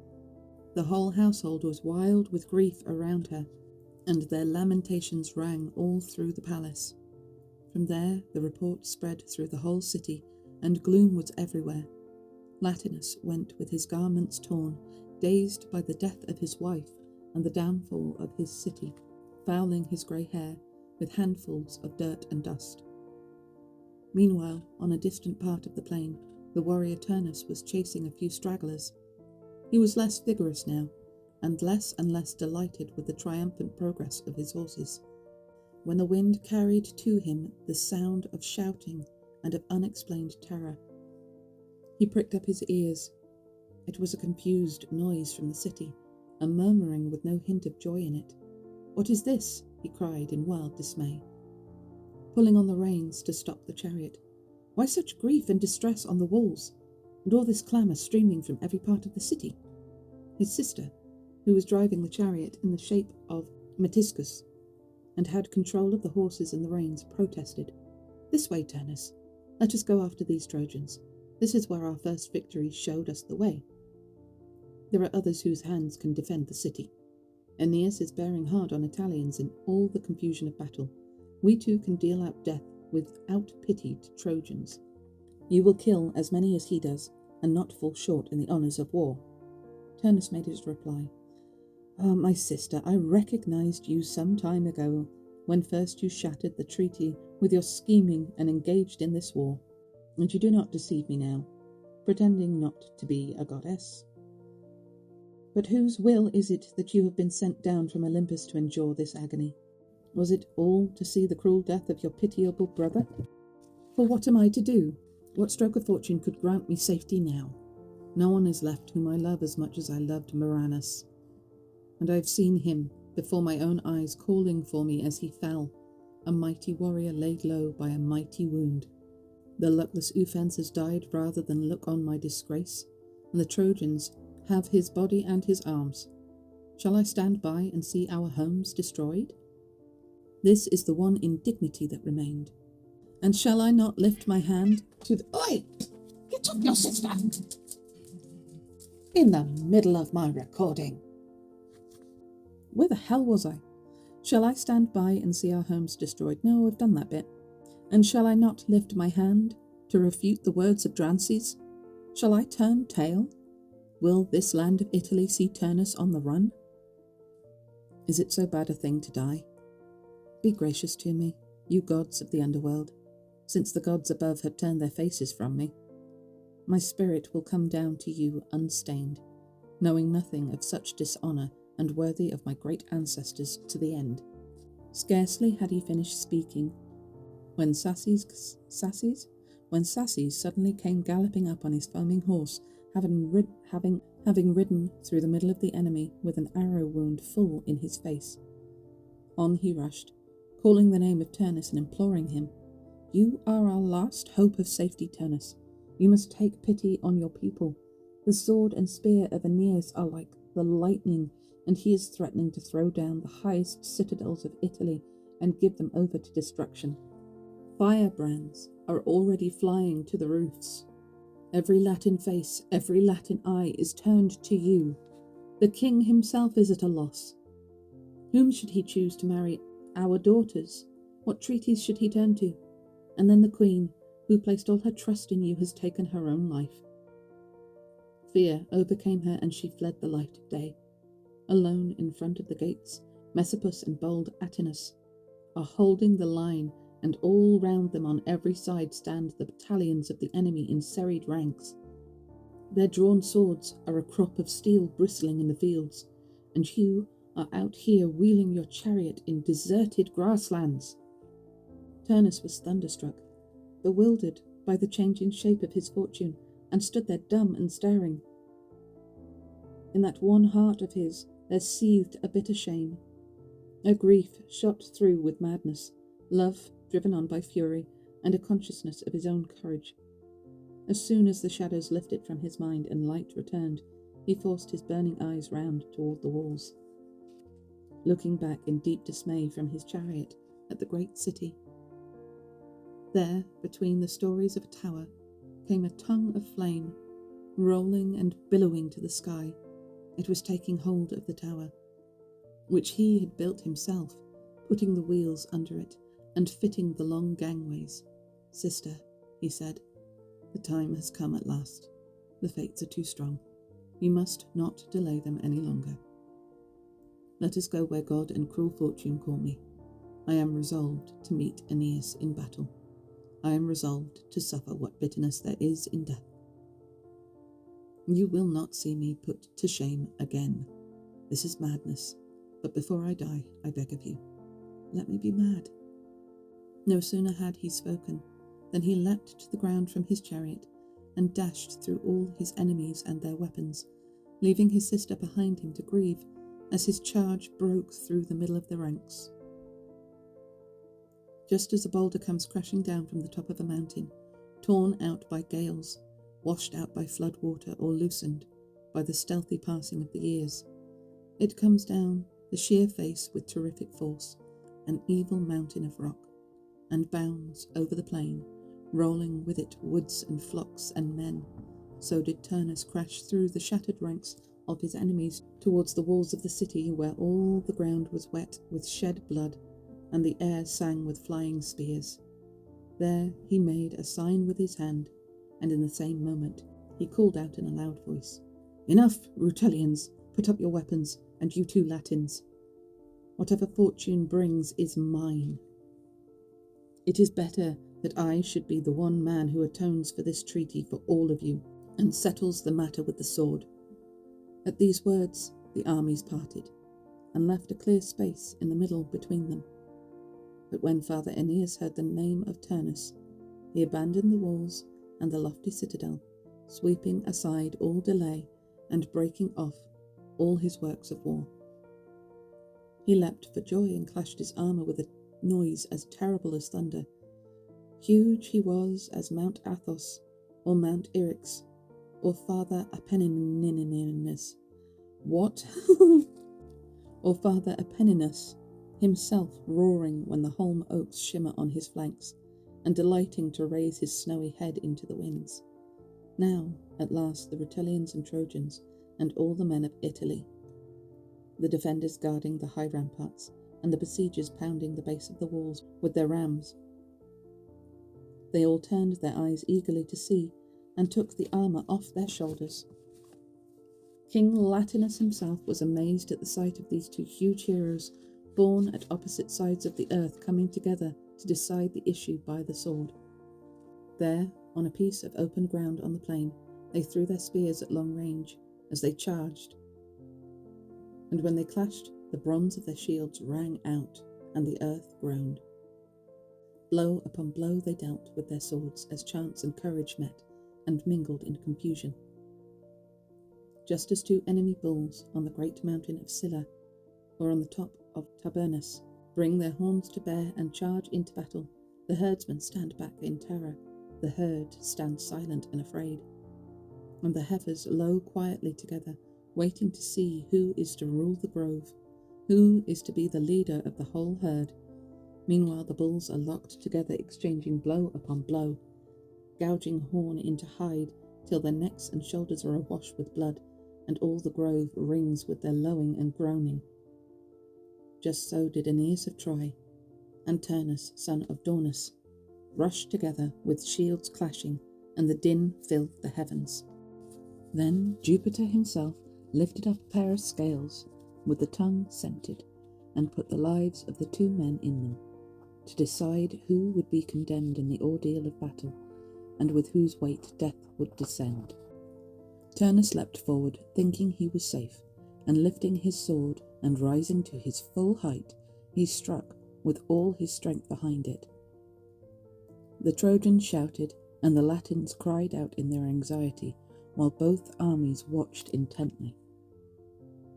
The whole household was wild with grief around her, and their lamentations rang all through the palace. From there the report spread through the whole city, and gloom was everywhere. Latinus went with his garments torn, dazed by the death of his wife and the downfall of his city, fouling his grey hair with handfuls of dirt and dust. Meanwhile, on a distant part of the plain, the warrior Turnus was chasing a few stragglers. He was less vigorous now, and less delighted with the triumphant progress of his horses, when the wind carried to him the sound of shouting and of unexplained terror. He pricked up his ears. It was a confused noise from the city, a murmuring with no hint of joy in it. "What is this?" he cried in wild dismay, pulling on the reins to stop the chariot. "Why such grief and distress on the walls, and all this clamour streaming from every part of the city?" His sister, who was driving the chariot in the shape of Metiscus, and had control of the horses and the reins, protested. "This way, Turnus. Let us go after these Trojans. This is where our first victory showed us the way. There are others whose hands can defend the city. Aeneas is bearing hard on Italians in all the confusion of battle. We too can deal out death without pity to Trojans. You will kill as many as he does, and not fall short in the honours of war." Turnus made his reply. "Ah, my sister, I recognized you some time ago, when first you shattered the treaty with your scheming and engaged in this war, and you do not deceive me now, pretending not to be a goddess. But whose will is it that you have been sent down from Olympus to endure this agony? Was it all to see the cruel death of your pitiable brother? For what am I to do? What stroke of fortune could grant me safety now? No one is left whom I love as much as I loved Murranus, and I have seen him before my own eyes calling for me as he fell, a mighty warrior laid low by a mighty wound. The luckless Ufens has died rather than look on my disgrace, and the Trojans have his body and his arms. Shall I stand by and see our homes destroyed? This is the one indignity that remained. And shall I not lift my hand to the— Oi! Get off your sister! In the middle of my recording. Where the hell was I? Shall I stand by and see our homes destroyed? No, I've done that bit. And shall I not lift my hand to refute the words of Drances? Shall I turn tail? Will this land of Italy see Turnus on the run? Is it so bad a thing to die? Be gracious to me, you gods of the underworld, since the gods above have turned their faces from me. My spirit will come down to you unstained, knowing nothing of such dishonour and worthy of my great ancestors to the end." Scarcely had he finished speaking when Sasses suddenly came galloping up on his foaming horse, having ridden through the middle of the enemy with an arrow wound full in his face. On he rushed, calling the name of Turnus and imploring him. "You are our last hope of safety, Turnus. You must take pity on your people. The sword and spear of Aeneas are like the lightning, and he is threatening to throw down the highest citadels of Italy and give them over to destruction. Firebrands are already flying to the roofs. Every Latin face, every Latin eye is turned to you. The king himself is at a loss. Whom should he choose to marry our daughters? What treaties should he turn to? And then the queen, who placed all her trust in you, has taken her own life." Fear overcame her, and she fled the light of day. Alone in front of the gates, Messapus and bold Aeneas are holding the line, and all round them on every side stand the battalions of the enemy in serried ranks. Their drawn swords are a crop of steel bristling in the fields, and you are out here wheeling your chariot in deserted grasslands. Turnus was thunderstruck, bewildered by the changing shape of his fortune, and stood there dumb and staring. In that one heart of his there seethed a bitter shame, a grief shot through with madness, love driven on by fury, and a consciousness of his own courage. As soon as the shadows lifted from his mind and light returned, he forced his burning eyes round toward the walls, looking back in deep dismay from his chariot at the great city. There, between the stories of a tower, came a tongue of flame, rolling and billowing to the sky. It was taking hold of the tower, which he had built himself, putting the wheels under it and fitting the long gangways. "Sister," he said, "the time has come at last. The fates are too strong. We must not delay them any longer. Let us go where God and cruel fortune call me. I am resolved to meet Aeneas in battle. I am resolved to suffer what bitterness there is in death. You will not see me put to shame again. This is madness, but before I die, I beg of you, let me be mad." No sooner had he spoken than he leapt to the ground from his chariot, and dashed through all his enemies and their weapons, leaving his sister behind him to grieve as his charge broke through the middle of the ranks. Just as a boulder comes crashing down from the top of a mountain, torn out by gales, washed out by flood water, or loosened by the stealthy passing of the years, it comes down the sheer face with terrific force, an evil mountain of rock, and bounds over the plain, rolling with it woods and flocks and men. So did Turnus crash through the shattered ranks of his enemies towards the walls of the city, where all the ground was wet with shed blood, and the air sang with flying spears. There he made a sign with his hand, and in the same moment he called out in a loud voice, "Enough, Rutulians! Put up your weapons, and you too, Latins. Whatever fortune brings is mine. It is better that I should be the one man who atones for this treaty for all of you, and settles the matter with the sword." At these words the armies parted, and left a clear space in the middle between them. But when Father Aeneas heard the name of Turnus, he abandoned the walls and the lofty citadel, sweeping aside all delay and breaking off all his works of war. He leapt for joy and clashed his armour with a noise as terrible as thunder. Huge he was as Mount Athos, or Mount Eryx, or Father Apenninus. What? Or Father Apenninus, himself roaring when the holm oaks shimmer on his flanks, and delighting to raise his snowy head into the winds. Now, at last, the Rutulians and Trojans, and all the men of Italy, the defenders guarding the high ramparts, and the besiegers pounding the base of the walls with their rams. They all turned their eyes eagerly to see, and took the armour off their shoulders. King Latinus himself was amazed at the sight of these two huge heroes, born at opposite sides of the earth, coming together to decide the issue by the sword. There, on a piece of open ground on the plain, they threw their spears at long range as they charged, and when they clashed, the bronze of their shields rang out, and the earth groaned. Blow upon blow they dealt with their swords as chance and courage met and mingled in confusion. Just as two enemy bulls on the great mountain of Scylla, or on the top of Tabernus, bring their horns to bear and charge into battle, the herdsmen stand back in terror, the herd stands silent and afraid, and the heifers low quietly together, waiting to see who is to rule the grove, who is to be the leader of the whole herd. Meanwhile the bulls are locked together, exchanging blow upon blow, gouging horn into hide till their necks and shoulders are awash with blood, and all the grove rings with their lowing and groaning. Just so did Aeneas of Troy and Turnus, son of Daunus, rush together with shields clashing, and the din filled the heavens. Then Jupiter himself lifted up a pair of scales with the tongue scented, and put the lives of the two men in them, to decide who would be condemned in the ordeal of battle, and with whose weight death would descend. Turnus leapt forward, thinking he was safe, and lifting his sword and rising to his full height, he struck with all his strength behind it. The Trojans shouted, and the Latins cried out in their anxiety, while both armies watched intently.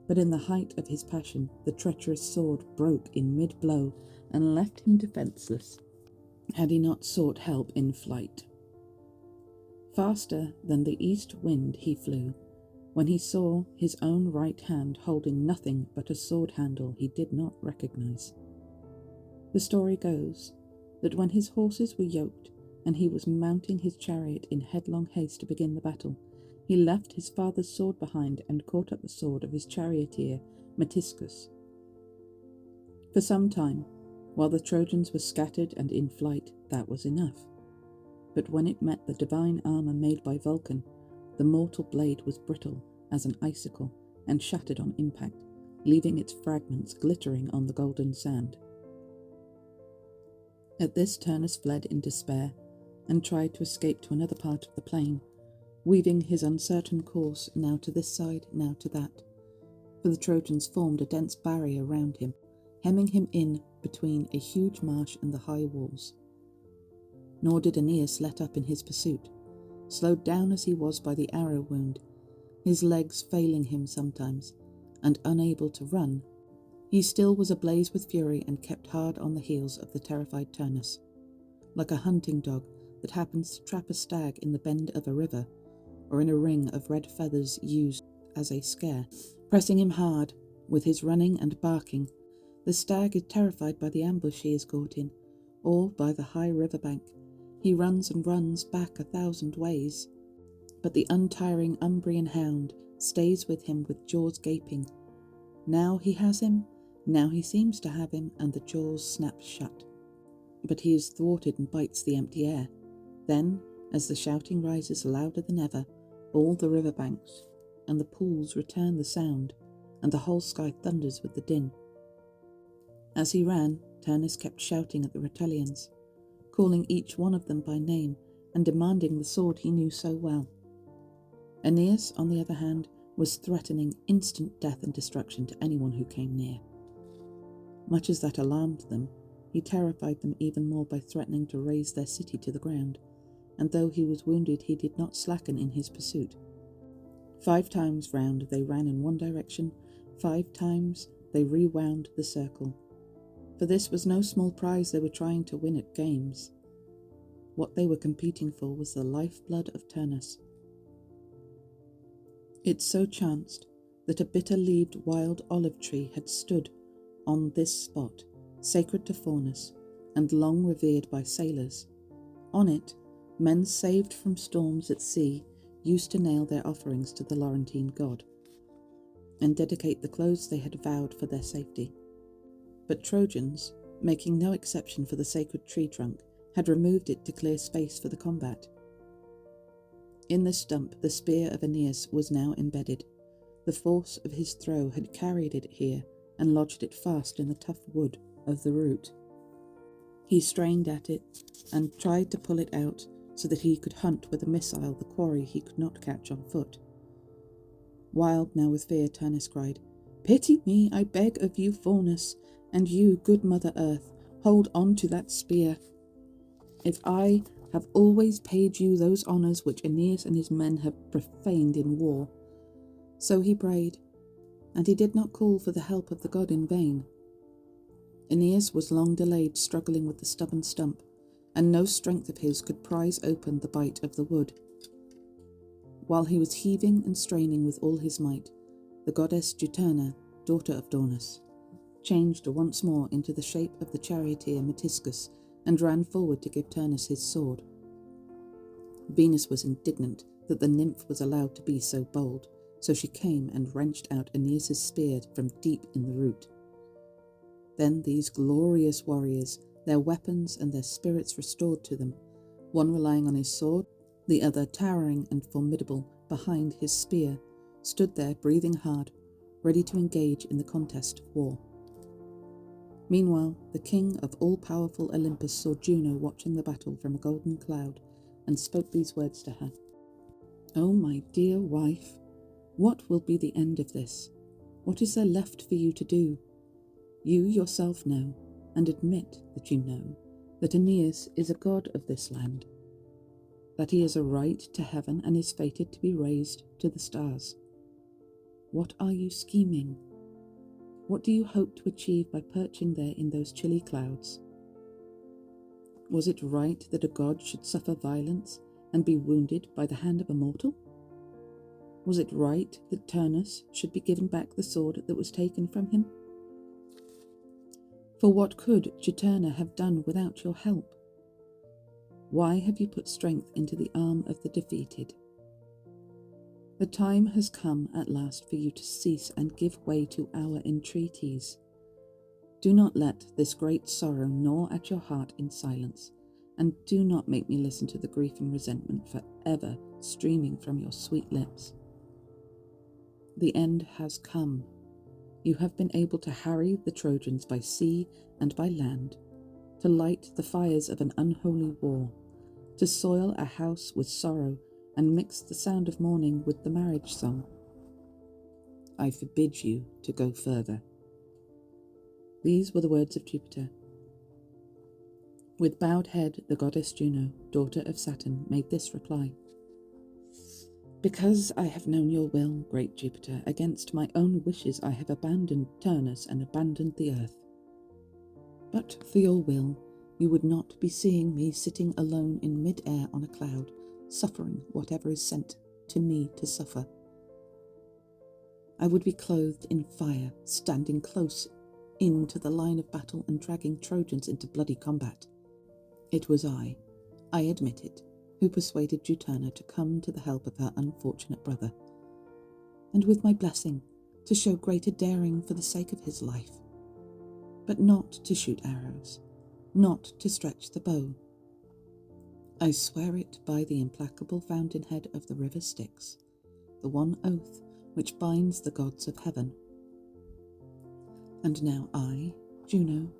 But in the height of his passion, the treacherous sword broke in mid-blow and left him defenceless, had he not sought help in flight. Faster than the east wind he flew, when he saw his own right hand holding nothing but a sword handle he did not recognize. The story goes that when his horses were yoked and he was mounting his chariot in headlong haste to begin the battle, he left his father's sword behind and caught up the sword of his charioteer Metiscus. For some time, while the Trojans were scattered and in flight, that was enough. But when it met the divine armour made by Vulcan, the mortal blade was brittle as an icicle and shattered on impact, leaving its fragments glittering on the golden sand. At this Turnus fled in despair and tried to escape to another part of the plain, weaving his uncertain course now to this side, now to that, for the Trojans formed a dense barrier round him, hemming him in between a huge marsh and the high walls. Nor did Aeneas let up in his pursuit, slowed down as he was by the arrow wound, his legs failing him sometimes, and unable to run, he still was ablaze with fury and kept hard on the heels of the terrified Turnus, like a hunting dog that happens to trap a stag in the bend of a river, or in a ring of red feathers used as a scare. Pressing him hard, with his running and barking, the stag is terrified by the ambush he is caught in, or by the high river bank. He runs and runs back 1,000 ways, but the untiring Umbrian hound stays with him with jaws gaping. Now he has him, now he seems to have him, and the jaws snap shut. But he is thwarted and bites the empty air. Then, as the shouting rises louder than ever, all the river banks and the pools return the sound, and the whole sky thunders with the din. As he ran, Turnus kept shouting at the Rutulians, calling each one of them by name and demanding the sword he knew so well. Aeneas, on the other hand, was threatening instant death and destruction to anyone who came near. Much as that alarmed them, he terrified them even more by threatening to raze their city to the ground, and though he was wounded, he did not slacken in his pursuit. 5 times round they ran in one direction, 5 times they rewound the circle. For this was no small prize they were trying to win at games. What they were competing for was the lifeblood of Turnus. It so chanced that a bitter-leaved wild olive tree had stood on this spot, sacred to Faunus, and long revered by sailors. On it, men saved from storms at sea used to nail their offerings to the Laurentine god, and dedicate the clothes they had vowed for their safety. But Trojans, making no exception for the sacred tree trunk, had removed it to clear space for the combat. In this stump the spear of Aeneas was now embedded. The force of his throw had carried it here and lodged it fast in the tough wood of the root. He strained at it and tried to pull it out so that he could hunt with a missile the quarry he could not catch on foot. Wild now with fear, Turnus cried, "Pity me, I beg of you, Faunus, and you, good Mother Earth, hold on to that spear. If I have always paid you those honours which Aeneas and his men have profaned in war." So he prayed, and he did not call for the help of the god in vain. Aeneas was long delayed struggling with the stubborn stump, and no strength of his could prise open the bite of the wood. While he was heaving and straining with all his might, the goddess Juturna, daughter of Daunus, changed once more into the shape of the charioteer Metiscus and ran forward to give Turnus his sword. Venus was indignant that the nymph was allowed to be so bold, so she came and wrenched out Aeneas's spear from deep in the root. Then these glorious warriors, their weapons and their spirits restored to them, one relying on his sword, the other towering and formidable behind his spear, stood there breathing hard, ready to engage in the contest of war. Meanwhile, the king of all-powerful Olympus saw Juno watching the battle from a golden cloud, and spoke these words to her. "O my dear wife, what will be the end of this? What is there left for you to do? You yourself know, and admit that you know, that Aeneas is a god of this land, that he has a right to heaven and is fated to be raised to the stars. What are you scheming? What do you hope to achieve by perching there in those chilly clouds? Was it right that a god should suffer violence and be wounded by the hand of a mortal? Was it right that Turnus should be given back the sword that was taken from him? For what could Juturna have done without your help? Why have you put strength into the arm of the defeated? The time has come at last for you to cease and give way to our entreaties. Do not let this great sorrow gnaw at your heart in silence, and do not make me listen to the grief and resentment forever streaming from your sweet lips. The end has come. You have been able to harry the Trojans by sea and by land, to light the fires of an unholy war, to soil a house with sorrow and mix the sound of mourning with the marriage song. I forbid you to go further." These were the words of Jupiter. With bowed head, the goddess Juno, daughter of Saturn, made this reply. Because I have known your will, great Jupiter, against my own wishes I have abandoned Turnus and abandoned the earth. But for your will, you would not be seeing me sitting alone in mid-air on a cloud, suffering whatever is sent to me to suffer. I would be clothed in fire, standing close into the line of battle and dragging Trojans into bloody combat. It was I admit it, who persuaded Juturna to come to the help of her unfortunate brother, and with my blessing to show greater daring for the sake of his life, but not to shoot arrows, not to stretch the bow. I swear it by the implacable fountainhead of the river Styx, the one oath which binds the gods of heaven. And now I, Juno,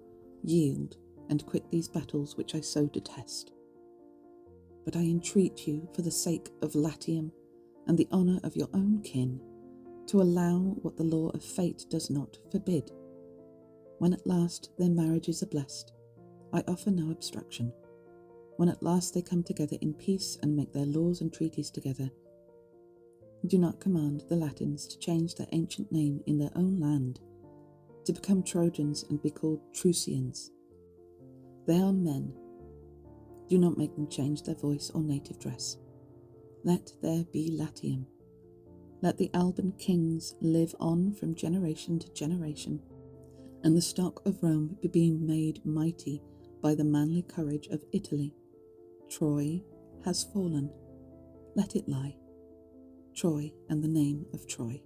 yield and quit these battles which I so detest. But I entreat you, for the sake of Latium and the honour of your own kin, to allow what the law of fate does not forbid. When at last their marriages are blessed, I offer no obstruction. When at last they come together in peace and make their laws and treaties together, do not command the Latins to change their ancient name in their own land, to become Trojans and be called Trucians. They are men. Do not make them change their voice or native dress. Let there be Latium. Let the Alban kings live on from generation to generation, and the stock of Rome be being made mighty by the manly courage of Italy. Troy has fallen. Let it lie. Troy and the name of Troy.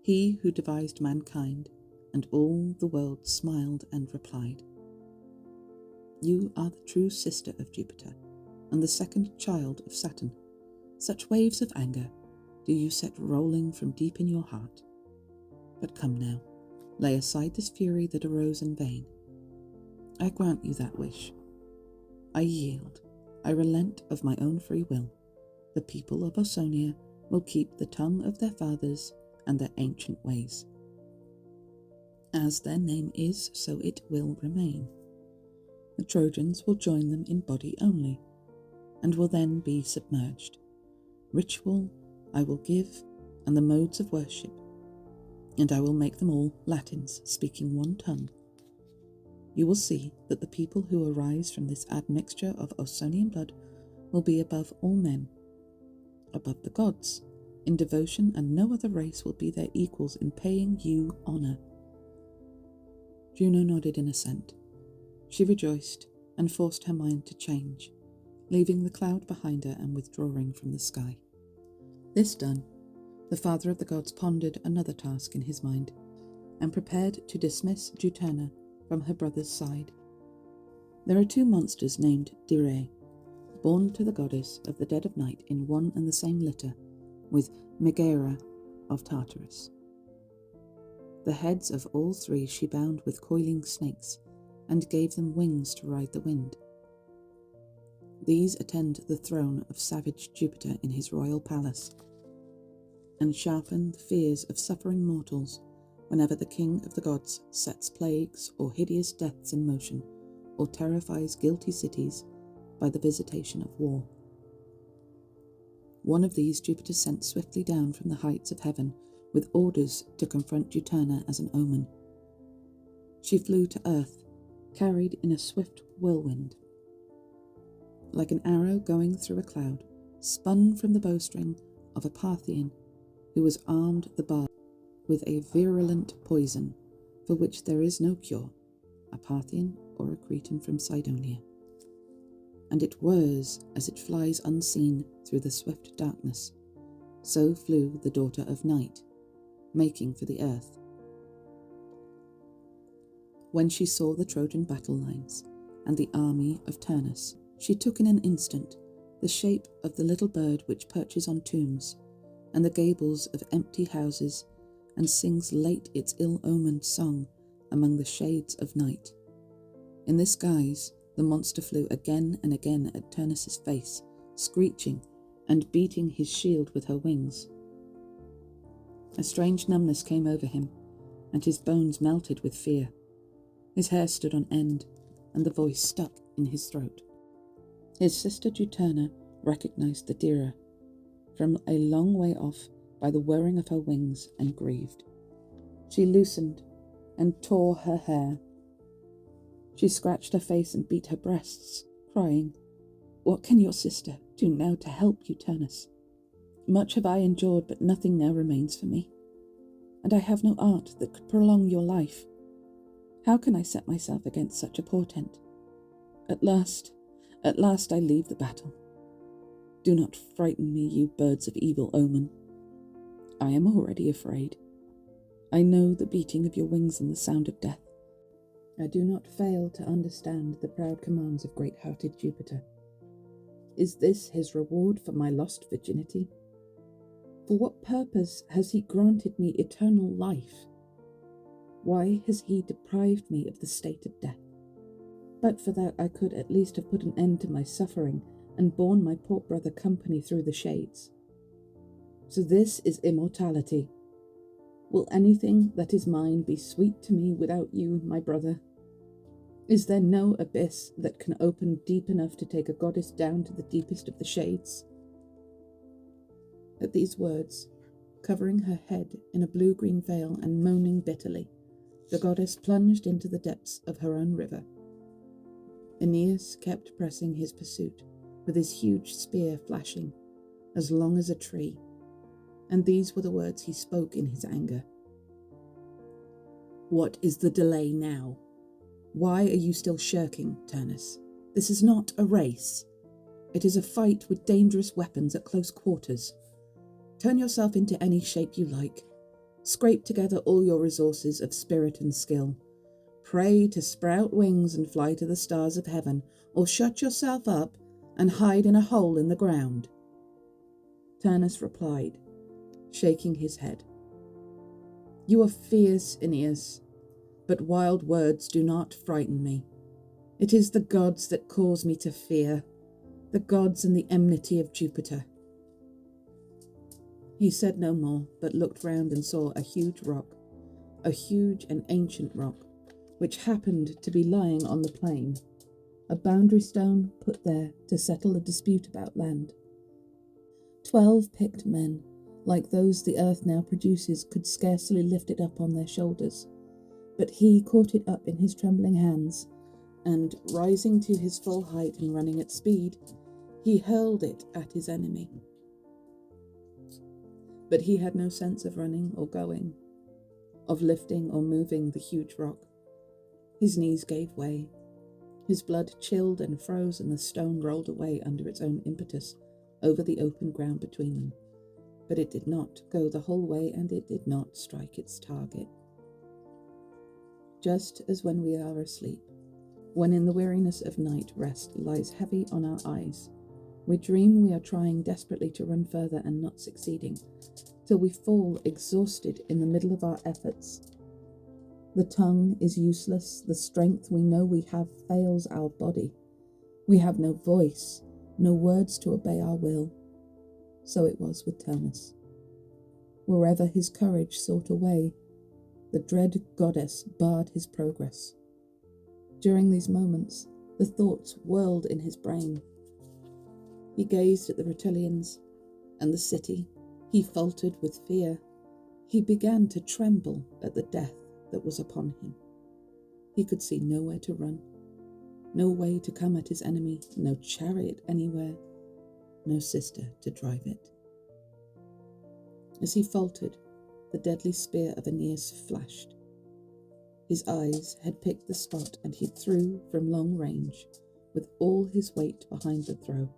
He who devised mankind, and all the world smiled and replied, "You are the true sister of Jupiter, and the second child of Saturn. Such waves of anger do you set rolling from deep in your heart. But come now, lay aside this fury that arose in vain. I grant you that wish. I yield. I relent of my own free will. The people of Ausonia will keep the tongue of their fathers and their ancient ways. As their name is, so it will remain. The Trojans will join them in body only, and will then be submerged. Ritual I will give, and the modes of worship, and I will make them all Latins, speaking one tongue. You will see that the people who arise from this admixture of Ausonian blood will be above all men, above the gods, in devotion, and no other race will be their equals in paying you honour." Juno nodded in assent. She rejoiced and forced her mind to change, leaving the cloud behind her and withdrawing from the sky. This done, the father of the gods pondered another task in his mind, and prepared to dismiss Juturna from her brother's side. There are two monsters named Dirae, born to the goddess of the dead of night in one and the same litter with Megaera of Tartarus. The heads of all three she bound with coiling snakes, and gave them wings to ride the wind. These attend the throne of savage Jupiter in his royal palace, and sharpen the fears of suffering mortals whenever the king of the gods sets plagues or hideous deaths in motion, or terrifies guilty cities by the visitation of war. One of these Jupiter sent swiftly down from the heights of heaven with orders to confront Juturna as an omen. She flew to earth, carried in a swift whirlwind. Like an arrow going through a cloud, spun from the bowstring of a Parthian who was armed the bar with a virulent poison for which there is no cure, a Parthian or a Cretan from Cydonia. And it whirs as it flies unseen through the swift darkness. So flew the daughter of night, making for the earth. When she saw the Trojan battle lines and the army of Turnus, she took in an instant the shape of the little bird which perches on tombs and the gables of empty houses and sings late its ill-omened song among the shades of night. In this guise, the monster flew again and again at Turnus's face, screeching and beating his shield with her wings. A strange numbness came over him, and his bones melted with fear. His hair stood on end, and the voice stuck in his throat. His sister Juturna recognized the Dira, from a long way off by the whirring of her wings, and grieved. She loosened and tore her hair. She scratched her face and beat her breasts, crying, "What can your sister do now to help you, Turnus? Much have I endured, but nothing now remains for me, and I have no art that could prolong your life. How can I set myself against such a portent? At last I leave the battle. Do not frighten me, you birds of evil omen. I am already afraid. I know the beating of your wings and the sound of death. I do not fail to understand the proud commands of great-hearted Jupiter. Is this his reward for my lost virginity? For what purpose has he granted me eternal life? Why has he deprived me of the state of death? But for that I could at least have put an end to my suffering and borne my poor brother company through the shades. So this is immortality. Will anything that is mine be sweet to me without you, my brother? Is there no abyss that can open deep enough to take a goddess down to the deepest of the shades?" At these words, covering her head in a blue-green veil and moaning bitterly, the goddess plunged into the depths of her own river. Aeneas kept pressing his pursuit, with his huge spear flashing, as long as a tree, and these were the words he spoke in his anger. "What is the delay now? Why are you still shirking, Turnus? This is not a race. It is a fight with dangerous weapons at close quarters. Turn yourself into any shape you like. Scrape together all your resources of spirit and skill. Pray to sprout wings and fly to the stars of heaven, or shut yourself up and hide in a hole in the ground." Turnus replied, shaking his head, "You are fierce, Aeneas, but wild words do not frighten me. It is the gods that cause me to fear, the gods and the enmity of Jupiter." He said no more, but looked round and saw a huge rock, a huge and ancient rock, which happened to be lying on the plain, a boundary stone put there to settle a dispute about land. 12 picked men, like those the earth now produces, could scarcely lift it up on their shoulders, but he caught it up in his trembling hands, and, rising to his full height and running at speed, he hurled it at his enemy. But he had no sense of running or going, of lifting or moving the huge rock. His knees gave way. His blood chilled and froze, and the stone rolled away under its own impetus over the open ground between them. But it did not go the whole way, and it did not strike its target. Just as when we are asleep, when in the weariness of night rest lies heavy on our eyes, we dream we are trying desperately to run further and not succeeding, till we fall exhausted in the middle of our efforts. The tongue is useless, the strength we know we have fails our body. We have no voice, no words to obey our will. So it was with Turnus. Wherever his courage sought a way, the dread goddess barred his progress. During these moments, the thoughts whirled in his brain. He gazed at the Rutulians and the city. He faltered with fear. He began to tremble at the death that was upon him. He could see nowhere to run, no way to come at his enemy, no chariot anywhere, no sister to drive it. As he faltered, the deadly spear of Aeneas flashed. His eyes had picked the spot, and he threw from long range, with all his weight behind the throw.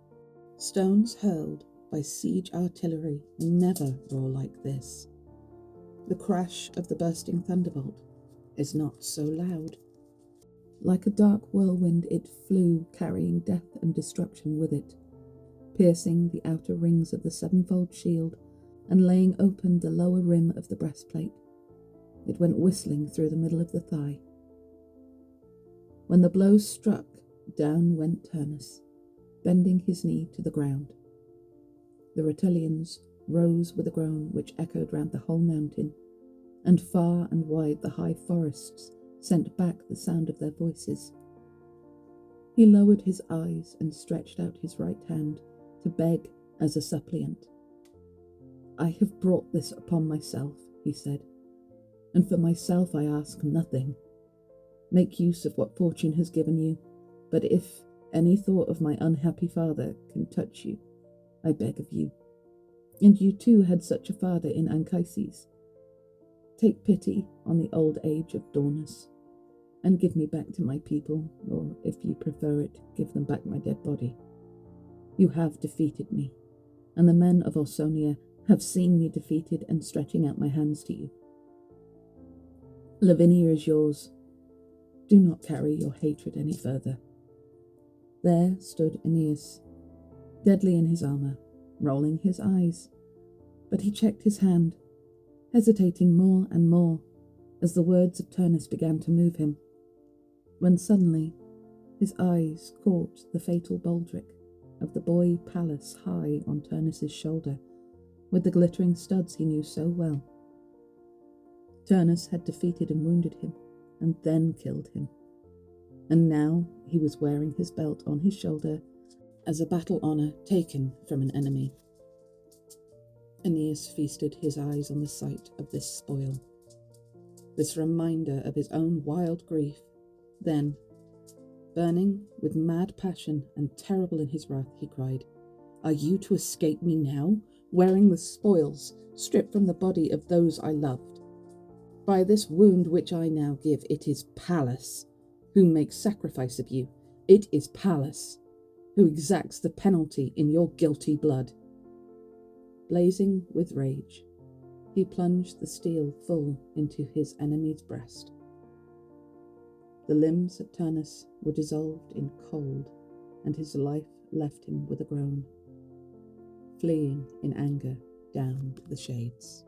Stones hurled by siege artillery never roar like this. The crash of the bursting thunderbolt is not so loud. Like a dark whirlwind it flew, carrying death and destruction with it, piercing the outer rings of the sevenfold shield and laying open the lower rim of the breastplate. It went whistling through the middle of the thigh. When the blow struck, down went Turnus, bending his knee to the ground. The Rutulians rose with a groan which echoed round the whole mountain, and far and wide the high forests sent back the sound of their voices. He lowered his eyes and stretched out his right hand to beg as a suppliant. I have brought this upon myself, he said, and for myself I ask nothing. Make use of what fortune has given you, but if any thought of my unhappy father can touch you, I beg of you. And you too had such a father in Anchises. Take pity on the old age of Dornus, and give me back to my people, or if you prefer it, give them back my dead body. You have defeated me, and the men of Ausonia have seen me defeated and stretching out my hands to you. Lavinia is yours. Do not carry your hatred any further. There stood Aeneas, deadly in his armour, rolling his eyes, but he checked his hand, hesitating more and more as the words of Turnus began to move him, when suddenly his eyes caught the fatal baldric of the boy Pallas high on Turnus's shoulder, with the glittering studs he knew so well. Turnus had defeated and wounded him, and then killed him, and now he was wearing his belt on his shoulder as a battle honour taken from an enemy. Aeneas feasted his eyes on the sight of this spoil, this reminder of his own wild grief. Then, burning with mad passion and terrible in his wrath, he cried, "Are you to escape me now, wearing the spoils stripped from the body of those I loved? By this wound which I now give, it is Pallas who makes sacrifice of you. It is Pallas who exacts the penalty in your guilty blood." Blazing with rage, he plunged the steel full into his enemy's breast. The limbs of Turnus were dissolved in cold, and his life left him with a groan, fleeing in anger down the shades.